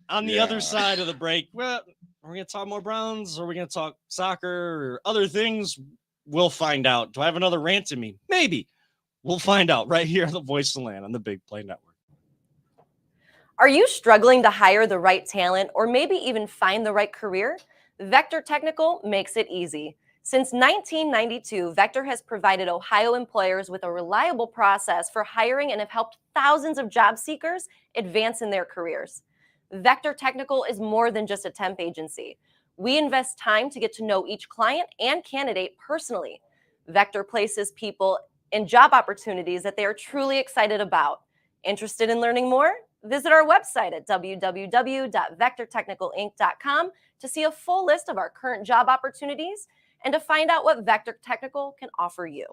On the other side of the break, well, are we going to talk more Browns, or are we going to talk soccer or other things? We'll find out. Do I have another rant in me? Maybe. We'll find out right here on the Voice of the Land on the Big Play Network. Are you struggling to hire the right talent or maybe even find the right career? Vector Technical makes it easy. Since 1992, Vector has provided Ohio employers with a reliable process for hiring and have helped thousands of job seekers advance in their careers. Vector Technical is more than just a temp agency. We invest time to get to know each client and candidate personally. Vector places people in job opportunities that they are truly excited about. Interested in learning more? Visit our website at www.vectortechnicalinc.com to see a full list of our current job opportunities and to find out what Vector Technical can offer you.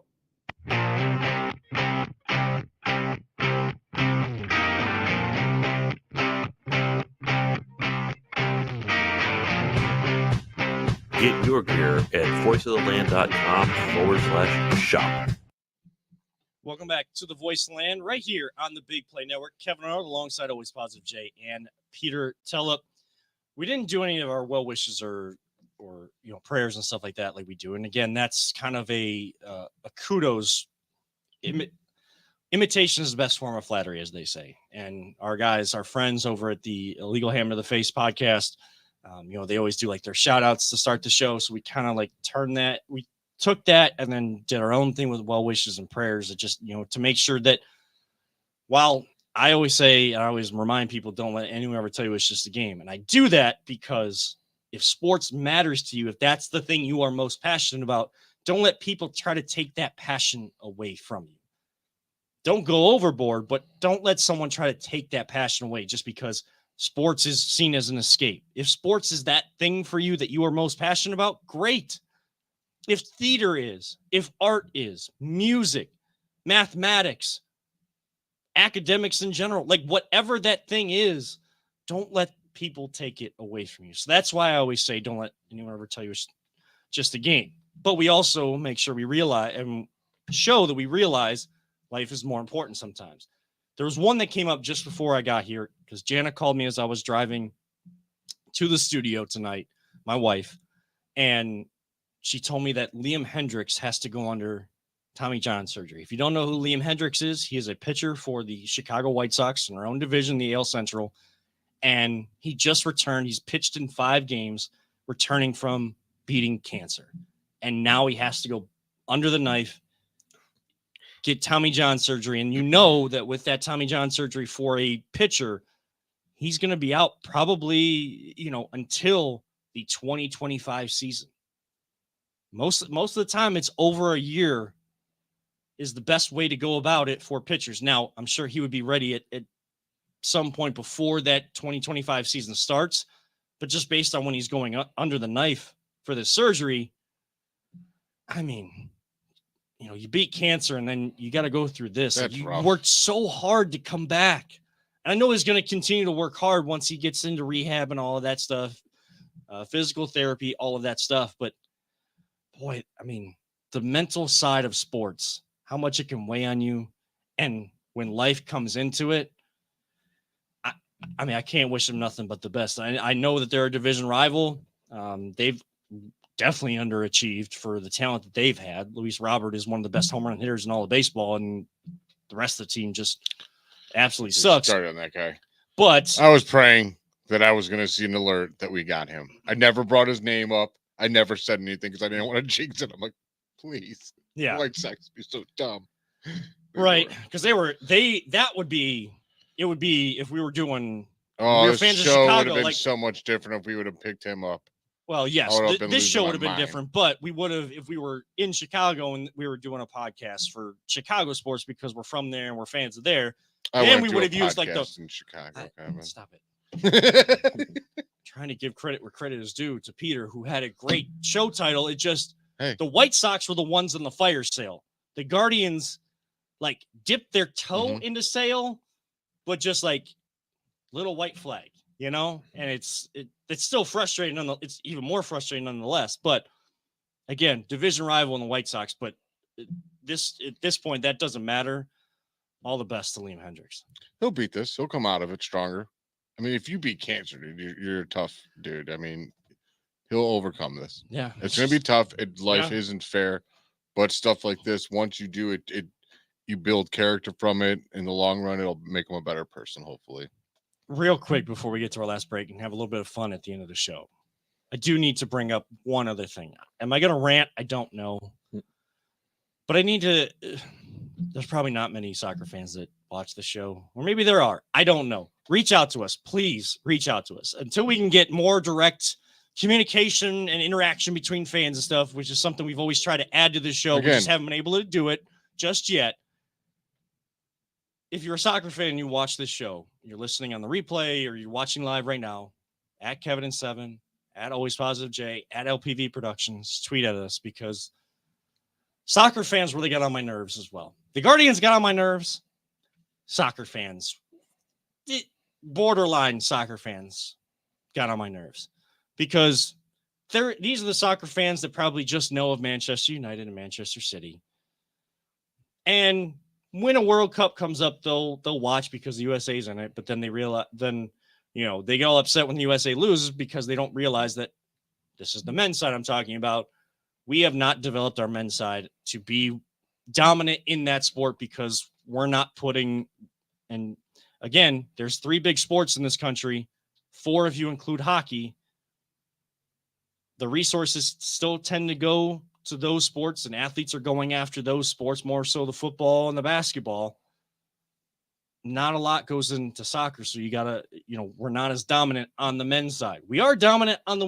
Get your gear at voiceoftheland.com/shop. Welcome back to the Voice Land right here on the Big Play Network. Kevin Arnold alongside Always Positive Jay and Peter Tellup. We didn't do any of our well wishes or prayers and stuff like that like we do. And again, that's kind of a kudos. Imitation is the best form of flattery, as they say. And our friends over at the Illegal Hammer to the Face podcast, they always do like their shout outs to start the show. So we kind of like we took that and then did our own thing with well wishes and prayers that just, to make sure that while I always remind people, don't let anyone ever tell you it's just a game. And I do that because if sports matters to you, if that's the thing you are most passionate about, don't let people try to take that passion away from you. Don't go overboard, but don't let someone try to take that passion away just because sports is seen as an escape. If sports is that thing for you that you are most passionate about, great. If theater is, if art is, music, mathematics, academics in general, like whatever that thing is, don't let people take it away from you. So that's why I always say, don't let anyone ever tell you it's just a game. But we also make sure we realize and show that we realize life is more important sometimes. There was one that came up just before I got here because Jana called me as I was driving to the studio tonight, my wife, and she told me that Liam Hendriks has to go under Tommy John surgery. If you don't know who Liam Hendriks is, he is a pitcher for the Chicago White Sox in their own division, the AL Central, and he just returned. He's pitched in 5 games, returning from beating cancer, and now he has to go under the knife, get Tommy John surgery. And you know that with that Tommy John surgery for a pitcher, he's going to be out probably, until the 2025 season. Most of the time it's over a year is the best way to go about it for pitchers. Now, I'm sure he would be ready at some point before that 2025 season starts, but just based on when he's going under the knife for this surgery, I mean, you beat cancer and then you got to go through this. You worked so hard to come back. And I know he's going to continue to work hard once he gets into rehab and all of that stuff, physical therapy, all of that stuff. But boy, I mean, the mental side of sports, how much it can weigh on you. And when life comes into it, I can't wish them nothing but the best. I know that they're a division rival. They've definitely underachieved for the talent that they've had. Luis Robert is one of the best home run hitters in all of baseball, and the rest of the team just absolutely sucks. Started on that guy. But I was praying that I was going to see an alert that we got him. I never brought his name up. I never said anything because I didn't want to jinx it. I'm like, please. yeah, White Sox be so dumb. right. Because it would be if we were doing. Oh, we were this fans of show would Chicago, have been like, so much different if we would have picked him up. Well, yes, I would have been this losing show my would have been mind. different, but we would have, if we were in Chicago and we were doing a podcast for Chicago sports because we're from there and we're fans of there, then we would have used like the in Chicago. Stop it. Trying to give credit where credit is due to Peter, who had a great show title. It just the White Sox were the ones in the fire sale. The Guardians like dipped their toe into sale, but just like little white flag, and it's still frustrating. It's even more frustrating nonetheless. But again, division rival in the White Sox. But at this point, that doesn't matter. All the best to Liam Hendriks. He'll beat this. He'll come out of it stronger. I mean, if you beat cancer, dude, you're a tough dude. I mean, he'll overcome this. Yeah, it's gonna be tough. Life isn't fair, but stuff like this, once you do it, you build character from it. In the long run, it'll make him a better person, hopefully. Real quick before we get to our last break and have a little bit of fun at the end of the show, I do need to bring up one other thing. Am I going to rant? I don't know. But I need to. There's probably not many soccer fans that watch the show, or maybe there are. I don't know. Reach out to us. Please reach out to us until we can get more direct communication and interaction between fans and stuff, which is something we've always tried to add to this show. We just Again. haven't been able to do it just yet. If you're a soccer fan and you watch this show, you're listening on the replay or you're watching live right now, at Kevin and 7, at Always Positive J, at LPV Productions, tweet at us, because soccer fans really got on my nerves as well. The Guardians got on my nerves. Soccer fans, borderline soccer fans, got on my nerves, because these are the soccer fans that probably just know of Manchester United and Manchester City. And when a World Cup comes up, they'll watch because the USA's in it, but then they realize, they get all upset when the USA loses because they don't realize that this is the men's side I'm talking about. We have not developed our men's side to be dominant in that sport because we're not putting, and again, there's 3 big sports in this country, 4 if you include hockey. The resources still tend to go to those sports, and athletes are going after those sports, more so the football and the basketball. Not a lot goes into soccer, so you gotta, we're not as dominant on the men's side. We are dominant on the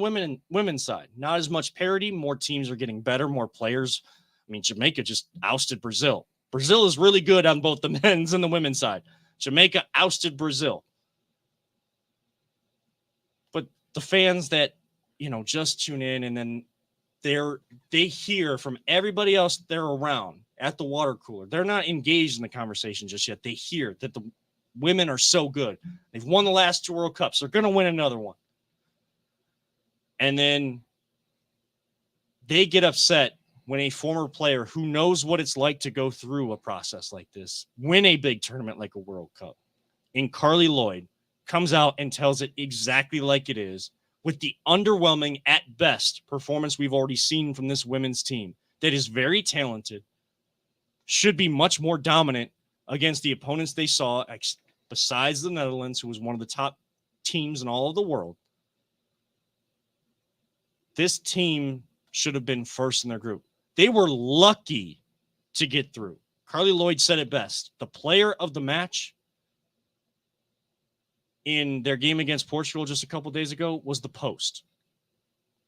women's side. Not as much parity. More teams are getting better, more players. I mean, Jamaica just ousted Brazil. Brazil is really good on both the men's and the women's side. Jamaica ousted Brazil. But the fans that, just tune in and then they hear from everybody else they're around at the water cooler. They're not engaged in the conversation just yet. They hear that the women are so good. They've won the last 2 World Cups. They're going to win another one. And then they get upset when a former player who knows what it's like to go through a process like this, win a big tournament like a World Cup, and Carly Lloyd comes out and tells it exactly like it is, with the underwhelming, at best, performance we've already seen from this women's team that is very talented, should be much more dominant against the opponents they saw, besides the Netherlands, who was one of the top teams in all of the world. This team should have been first in their group. They were lucky to get through. Carly Lloyd said it best. The player of the match in their game against Portugal just a couple days ago was the post.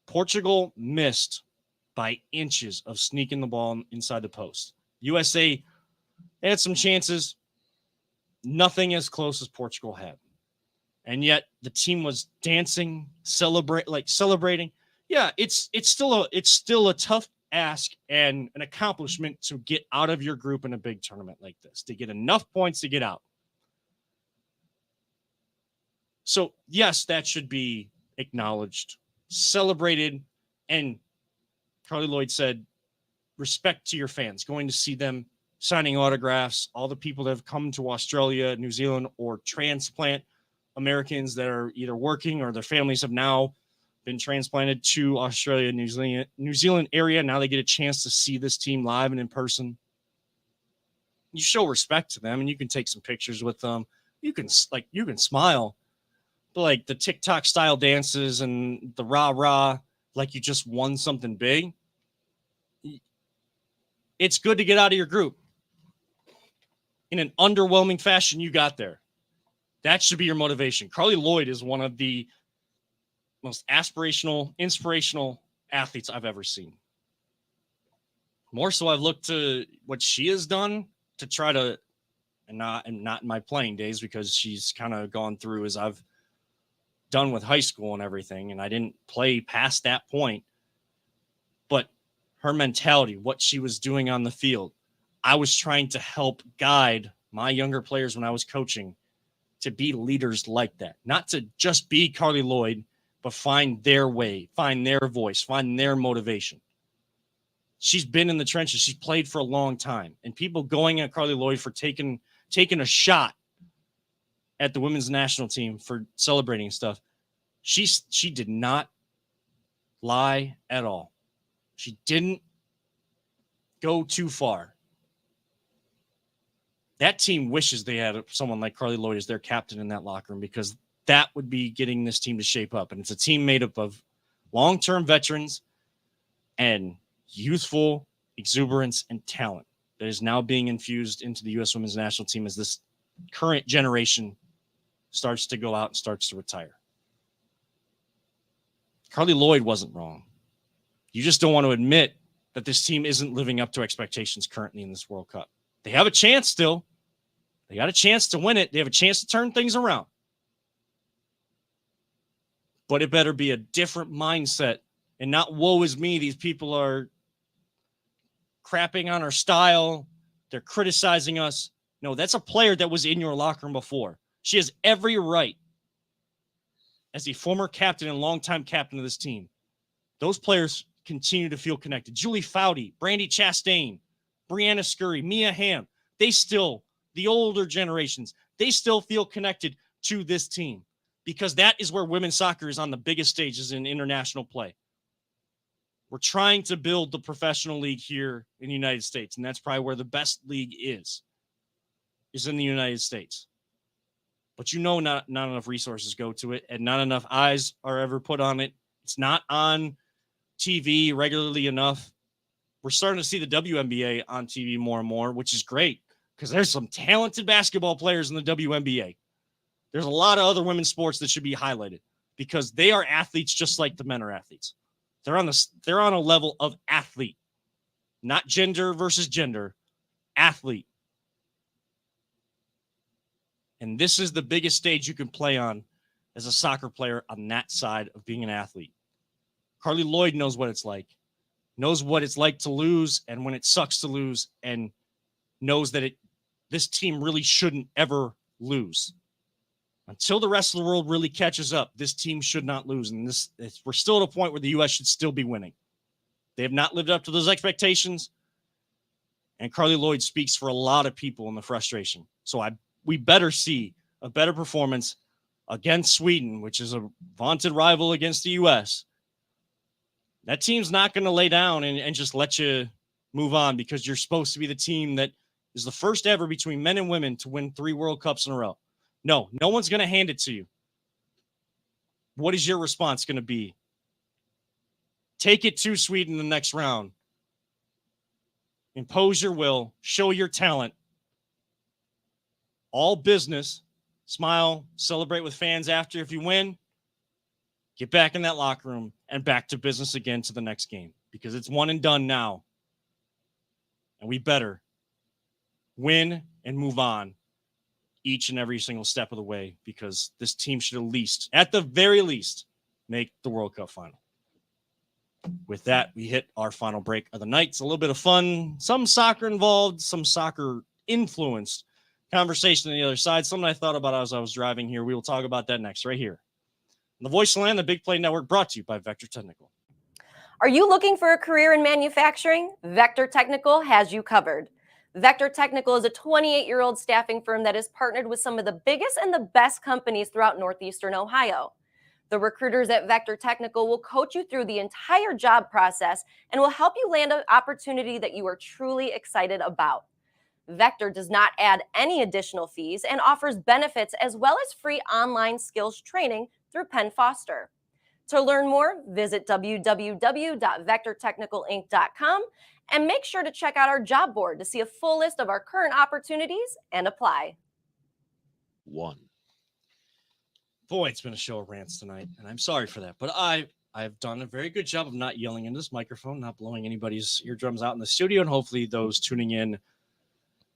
Portugal missed by inches of sneaking the ball inside the post. USA had some chances, nothing as close as Portugal had. And yet the team was dancing, celebrating. Yeah, it's still a tough ask and an accomplishment to get out of your group in a big tournament like this, to get enough points to get out. So, yes, that should be acknowledged, celebrated, and Carly Lloyd said, respect to your fans, going to see them, signing autographs, all the people that have come to Australia, New Zealand, or transplant Americans that are either working or their families have now been transplanted to Australia, New Zealand area. Now they get a chance to see this team live and in person. You show respect to them, and you can take some pictures with them. You can smile. But like the TikTok style dances and the rah, like you just won something big. It's good to get out of your group. In an underwhelming fashion, you got there. That should be your motivation. Carly Lloyd is one of the most aspirational, inspirational athletes I've ever seen. More so, I've looked to what she has done to try to, and not in my playing days, because she's kind of gone through as I've done with high school and everything, and I didn't play past that point. But her mentality, what she was doing on the field, I was trying to help guide my younger players when I was coaching to be leaders like that. Not to just be Carly Lloyd, but find their way, find their voice, find their motivation. She's been in the trenches. She's played for a long time. And people going at Carly Lloyd for taking a shot at the women's national team for celebrating stuff, she did not lie at all. She didn't go too far. That team wishes they had someone like Carly Lloyd as their captain in that locker room, because that would be getting this team to shape up. And it's a team made up of long-term veterans and youthful exuberance and talent that is now being infused into the U.S. women's national team as this current generation starts to go out and starts to retire. Carly Lloyd wasn't wrong. You just don't want to admit that this team isn't living up to expectations currently in this World Cup. They have a chance still. They got a chance to win it. They have a chance to turn things around. But it better be a different mindset and not woe is me. These people are crapping on our style. They're criticizing us. No, that's a player that was in your locker room before. She has every right as a former captain and longtime captain of this team. Those players continue to feel connected. Julie Foudy, Brandy Chastain, Brianna Scurry, Mia Hamm, they still, the older generations, they still feel connected to this team because that is where women's soccer is on the biggest stages in international play. We're trying to build the professional league here in the United States, and that's probably where the best league is in the United States. But not enough resources go to it, and not enough eyes are ever put on it. It's not on TV regularly enough. We're starting to see the WNBA on TV more and more, which is great because there's some talented basketball players in the WNBA. There's a lot of other women's sports that should be highlighted because they are athletes just like the men are athletes. They're on a level of athlete, not gender versus gender, athlete. And this is the biggest stage you can play on as a soccer player on that side of being an athlete. Carly Lloyd knows what it's like to lose and when it sucks to lose, and knows that this team really shouldn't ever lose. Until the rest of the world really catches up, this team should not lose. And we're still at a point where the U.S. should still be winning. They have not lived up to those expectations. And Carly Lloyd speaks for a lot of people in the frustration. So we better see a better performance against Sweden, which is a vaunted rival against the U.S. That team's not going to lay down and just let you move on because you're supposed to be the team that is the first ever between men and women to win 3 World Cups in a row. No one's going to hand it to you. What is your response going to be? Take it to Sweden in the next round. Impose your will. Show your talent. All business. Smile. Celebrate with fans after if you win. Get back in that locker room and back to business again to the next game because it's one and done now. And we better win and move on each and every single step of the way because this team should at the very least, make the World Cup final. With that, we hit our final break of the night. It's a little bit of fun, some soccer involved, some soccer influenced conversation on the other side. Something I thought about as I was driving here. We will talk about that next right here. The Voice of the Land, the Big Play Network, brought to you by Vector Technical. Are you looking for a career in manufacturing? Vector Technical has you covered. Vector Technical is a 28-year-old staffing firm that is partnered with some of the biggest and the best companies throughout Northeastern Ohio. The recruiters at Vector Technical will coach you through the entire job process and will help you land an opportunity that you are truly excited about. Vector does not add any additional fees and offers benefits as well as free online skills training through Penn Foster. To learn more, visit www.vectortechnicalinc.com and make sure to check out our job board to see a full list of our current opportunities and apply. 1. Boy, it's been a show of rants tonight, and I'm sorry for that. But I've done a very good job of not yelling into this microphone, not blowing anybody's eardrums out in the studio, and hopefully those tuning in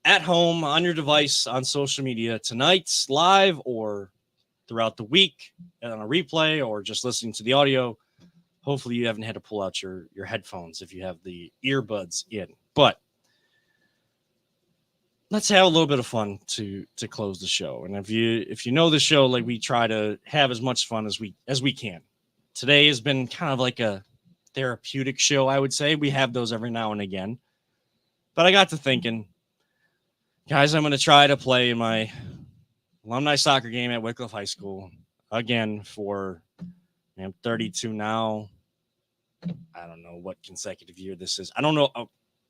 at home, on your device, on social media tonight, live or throughout the week on a replay or just listening to the audio. Hopefully you haven't had to pull out your headphones if you have the earbuds in. But let's have a little bit of fun to close the show. And if you know the show, like we try to have as much fun as we can. Today has been kind of like a therapeutic show, I would say. We have those every now and again. But I got to thinking, guys, I'm going to try to play my alumni soccer game at Wycliffe High School again for, I'm 32 now. I don't know what consecutive year this is. I don't know.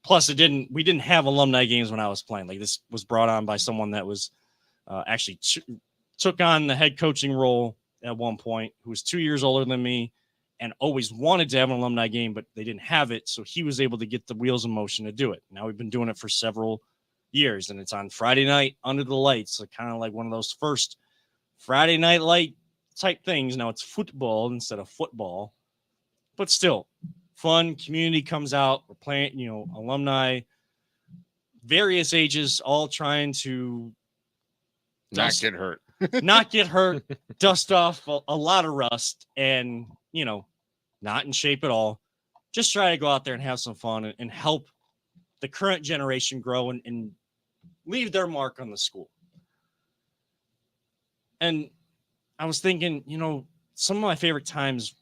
Plus, we didn't have alumni games when I was playing. Like, this was brought on by someone that was actually took on the head coaching role at one point, who was 2 years older than me and always wanted to have an alumni game, but they didn't have it. So he was able to get the wheels in motion to do it. Now we've been doing it for several years, and it's on Friday night under the lights. So kind of like one of those first Friday night light type things. Now it's football instead of football. but still fun. Community comes out. We're playing, alumni, various ages, all trying to Not get hurt. not get hurt, dust off a lot of rust, and not in shape at all. Just try to go out there and have some fun and help the current generation grow and leave their mark on the school. And I was thinking, some of my favorite times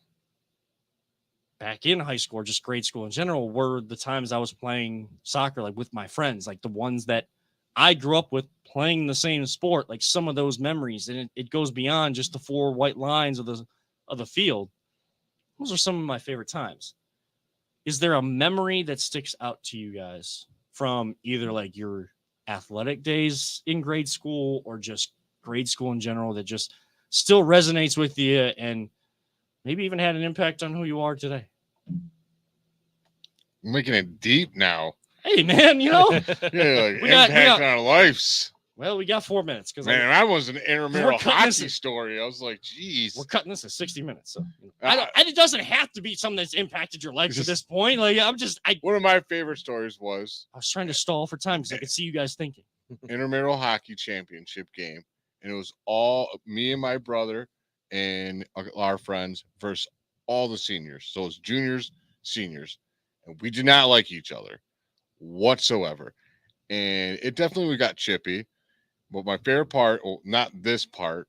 back in high school or just grade school in general were the times I was playing soccer, like with my friends, like the ones that I grew up with playing the same sport, like some of those memories. And it goes beyond just the 4 white lines of the field. Those are some of my favorite times. Is there a memory that sticks out to you guys from either like your athletic days in grade school or just grade school in general that just still resonates with you and maybe even had an impact on who you are today? I'm making it deep now. Hey, man, Yeah, like impact on our lives. Well, we got 4 minutes because Man, I was an intramural hockey this story. I was like, geez. we're cutting this at 60 minutes. So it doesn't have to be something that's impacted your life to this point. Like one of my favorite stories was I was trying to stall for time because I could see you guys thinking. intramural hockey championship game, and it was all me and my brother and our friends versus all the seniors. So it's juniors, seniors, and we did not like each other whatsoever. And it definitely got chippy. But my favorite part, not this part,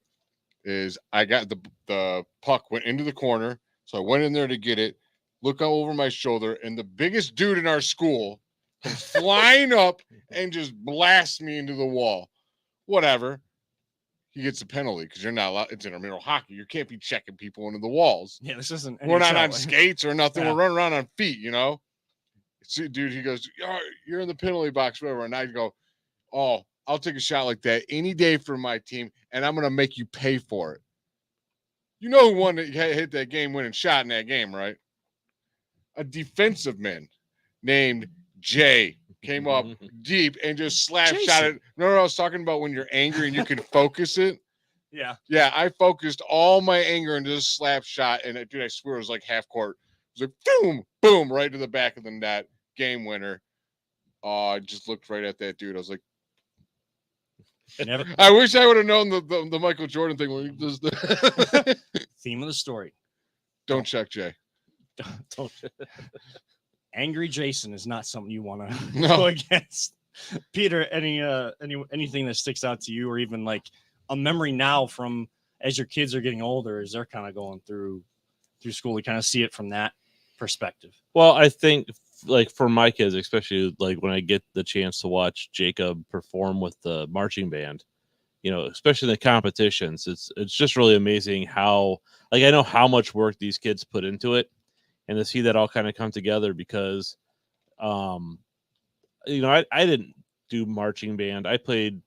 is I got the puck went into the corner. So I went in there to get it, look over my shoulder, and the biggest dude in our school comes flying up and just blasts me into the wall. Whatever. He gets a penalty because you're not allowed. It's intramural hockey. You can't be checking people into the walls. Yeah, this isn't. We're not on skates or nothing. Yeah. We're running around on feet, See, dude, he goes, you're in the penalty box, whatever. And I go, oh, I'll take a shot like that any day for my team, and I'm going to make you pay for it. You know who won that hit that game-winning shot in that game, right? A defensive man named Jay came up deep and just slap shot it. No, I was talking about when you're angry and you can focus it. Yeah. Yeah, I focused all my anger into this slap shot, and dude, I swear it was like half court. It was like boom, boom, right to the back of the net, game winner. I just looked right at that dude. I was like, never. I wish I would have known the Michael Jordan thing when he does the Theme of the story. Don't check Jay. Don't. Angry Jason is not something you want to No. go against. Peter, anything that sticks out to you, or even like a memory now from as your kids are getting older, as they're kind of going through school, you kind of see it from that perspective. Well, I think like for my kids, especially like when I get the chance to watch Jacob perform with the marching band, especially in the competitions, it's just really amazing how, like, I know how much work these kids put into it, and to see that all kind of come together because, I didn't do marching band. I played,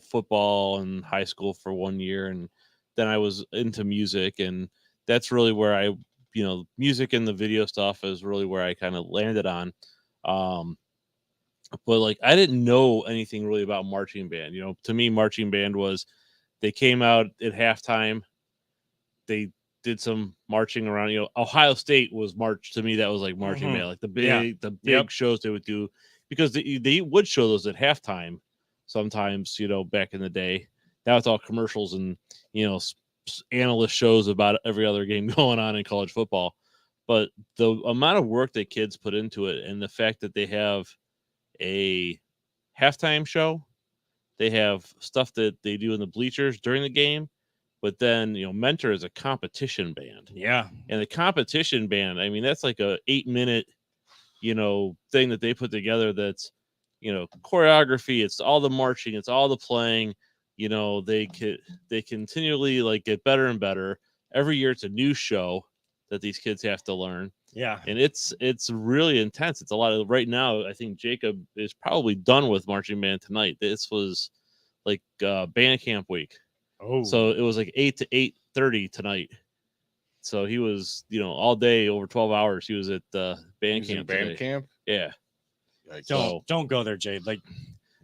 football in high school for 1 year, and then I was into music, and that's really where I, music and the video stuff is really where I kind of landed on. But like, I didn't know anything really about marching band. To me, marching band was, they came out at halftime. They did some marching around, Ohio State was march to me. That was like marching band, like the big shows they would do, because they would show those at halftime sometimes, back in the day. Now it's all commercials and, analyst shows about every other game going on in college football. But the amount of work that kids put into it, and the fact that they have a halftime show, they have stuff that they do in the bleachers during the game, but then Mentor is a competition band. Yeah. And the competition band, I mean, that's like a 8-minute thing that they put together. That's choreography, it's all the marching, it's all the playing. They continually like get better and better every year. It's a new show that these kids have to learn. Yeah. And it's really intense. It's a lot of, right now, I think Jacob is probably done with marching band tonight. This was like band camp week. Oh, So it was like 8 to 8:30 tonight. So he was, all day, over 12 hours. He was at band camp. Band camp? Yeah. don't go there, Jade. Like,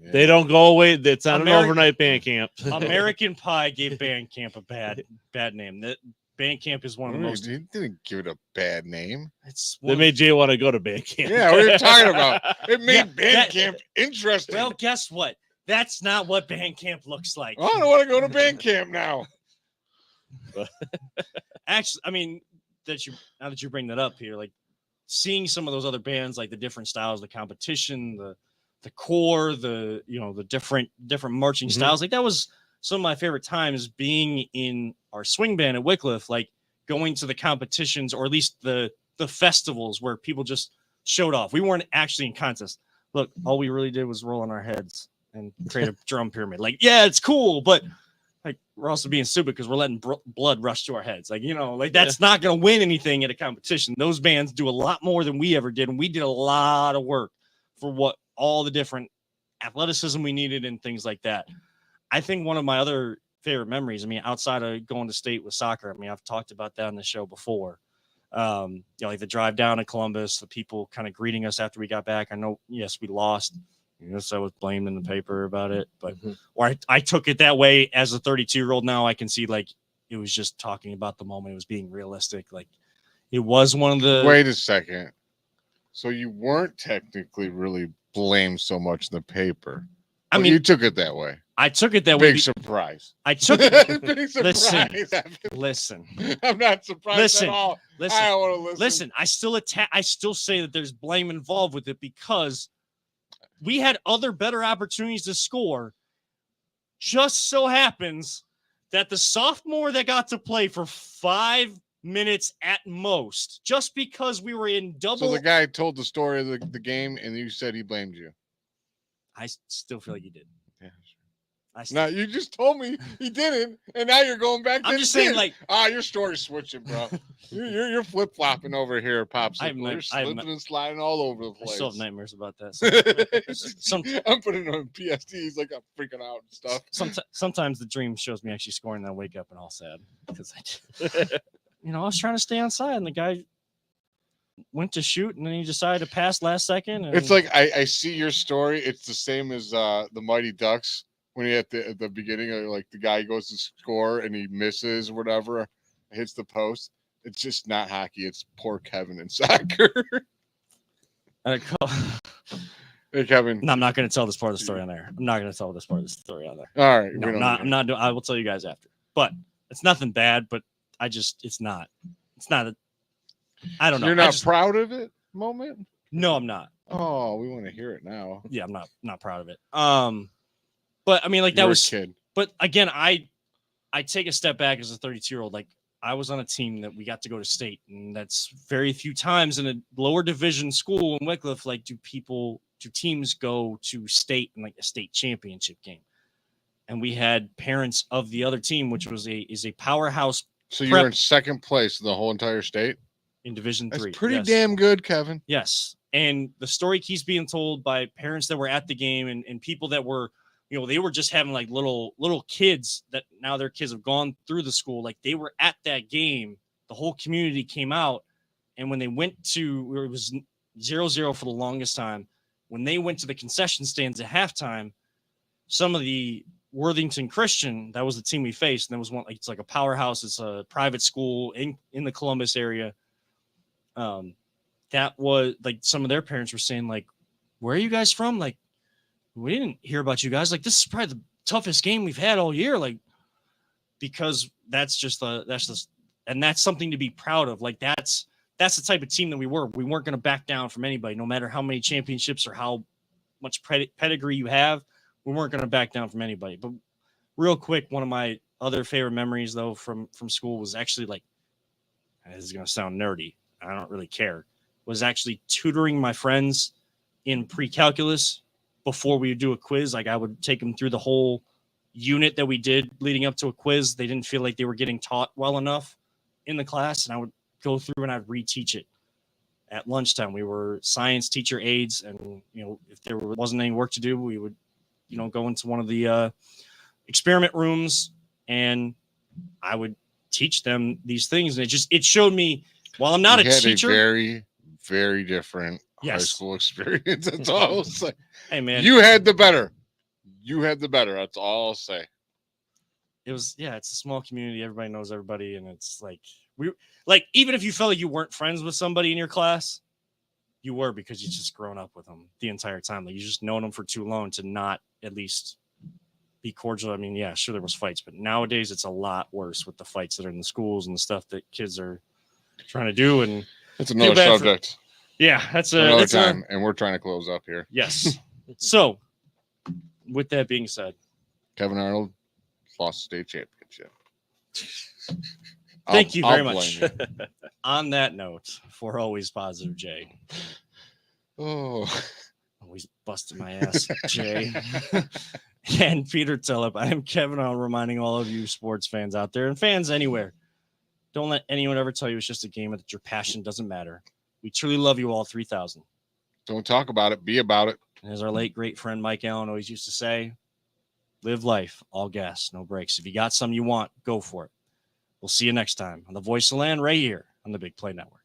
They don't go away. It's not an overnight band camp. American Pie gave band camp a bad name. That band camp is one of the most. He didn't give it a bad name. It's They made Jay want to go to band camp. Yeah, what are you talking about? It made Yeah, band camp interesting. well, guess what? That's not what band camp looks like. I don't want to go to band camp now. Actually, I mean, now that you bring that up here, like seeing some of those other bands, like the different styles, the competition, the core, the different marching Mm-hmm. styles, like that was some of my favorite times being in our swing band at Wycliffe, like going to the competitions or at least the festivals where people just showed off. We weren't actually in contests. Look, all we really did was roll on our heads and create a drum pyramid. Like, yeah, it's cool, but like we're also being stupid because we're letting blood rush to our heads. Like, like that's not going to win anything at a competition. Those bands do a lot more than we ever did. And we did a lot of work for what all the different athleticism we needed and things like that. I think one of my other favorite memories, I mean, outside of going to state with soccer, I mean, I've talked about that on the show before. Like the drive down to Columbus, the people kind of greeting us after we got back. I know, yes, we lost. Yes, I was blamed in the paper about it, but or I took it that way as a 32-year-old. Now I can see like it was just talking about the moment. It was being realistic. Like it was one of the. Wait a second. So you weren't technically really blamed so much in the paper. I Well, mean, you took it that way. I took it that way. Big surprise. I took it. Big surprise. Listen. I'm not surprised at all. Listen. I don't want to listen. Listen, I still say that there's blame involved with it because we had other better opportunities to score. Just so happens that the sophomore that got to play for 5 minutes at most, just because we were in double. So the guy told the story of the game, and you said he blamed you. I still feel like he did. Yeah. Now you just told me he didn't, and now you're going back. I'm just saying, like, your story's switching, bro. you're flip flopping over here, Popsicle. You're slipping and sliding all over the place. I still have nightmares about that. I'm putting it on PSD. He's like, I'm freaking out and stuff. Sometimes the dream shows me actually scoring, and I wake up and all sad because I was trying to stay on side, and the guy went to shoot, and then he decided to pass last second. And... It's like I see your story. It's the same as the Mighty Ducks. When he at the beginning, like the guy goes to score and he misses or whatever, hits the post. It's just not hockey. It's poor Kevin in soccer. Hey, Kevin. No, I'm not going to tell this part of the story on there. I'm not going to tell this part of the story on there. All right. No, I'm not. I will tell you guys after. But it's nothing bad. But it's not. I don't know. You're not proud of it, moment? No, I'm not. Oh, we want to hear it now. Yeah, I'm not proud of it. But I mean, like that was. Kid. But again, I take a step back as a 32-year-old. Like I was on a team that we got to go to state, and that's very few times in a lower division school in Wycliffe. Like, do teams go to state in like a state championship game? And we had parents of the other team, which is a powerhouse. So you're in second place in the whole entire state in Division 3. That's pretty damn good, Kevin. Yes, and the story keeps being told by parents that were at the game and people that were. They were just having like little kids that now their kids have gone through the school. Like they were at that game. The whole community came out. And when they went to, it was 0-0 for the longest time. When they went to the concession stands at halftime, some of the Worthington Christian, that was the team we faced. And there was one, it's like a powerhouse. It's a private school in the Columbus area. That was like some of their parents were saying like, where are you guys from? Like, we didn't hear about you guys. Like, this is probably the toughest game we've had all year. Like, because that's something to be proud of. Like, that's the type of team that we were. We weren't going to back down from anybody, no matter how many championships or how much pedigree you have. We weren't going to back down from anybody. But real quick, one of my other favorite memories though from school was actually like, this is going to sound nerdy. I don't really care. Was actually tutoring my friends in pre-calculus. Before we would do a quiz, like I would take them through the whole unit that we did leading up to a quiz. They didn't feel like they were getting taught well enough in the class, and I would go through and I'd reteach it. At lunchtime, we were science teacher aides, and if there wasn't any work to do, we would, go into one of the experiment rooms, and I would teach them these things. And it showed me, while I'm not a teacher, very, very different high school experience. That's all I'll say. Hey man, you had the better. That's all I'll say. it's a small community. Everybody knows everybody. And it's like, even if you felt like you weren't friends with somebody in your class, you were, because you just grown up with them the entire time. Like, you just known them for too long to not at least be cordial. I mean, yeah, sure, there was fights, but nowadays it's a lot worse with the fights that are in the schools and the stuff that kids are trying to do. And It's another subject. That's Another time, and we're trying to close up here. Yes. So, with that being said, Kevin Arnold lost the state championship. Thank you very I'll much. blame you. On that note, for always positive, Jay. Oh, Always busting my ass, Jay. And Peter Tillip. I am Kevin Arnold, reminding all of you sports fans out there and fans anywhere, don't let anyone ever tell you it's just a game, that your passion doesn't matter. We truly love you all, 3,000. don't talk about it. Be about it. And as our late great friend Mike Allen always used to say, live life, all gas, no breaks. If you got something you want, go for it. We'll see you next time on the Voice of the Land right here on the Big Play Network.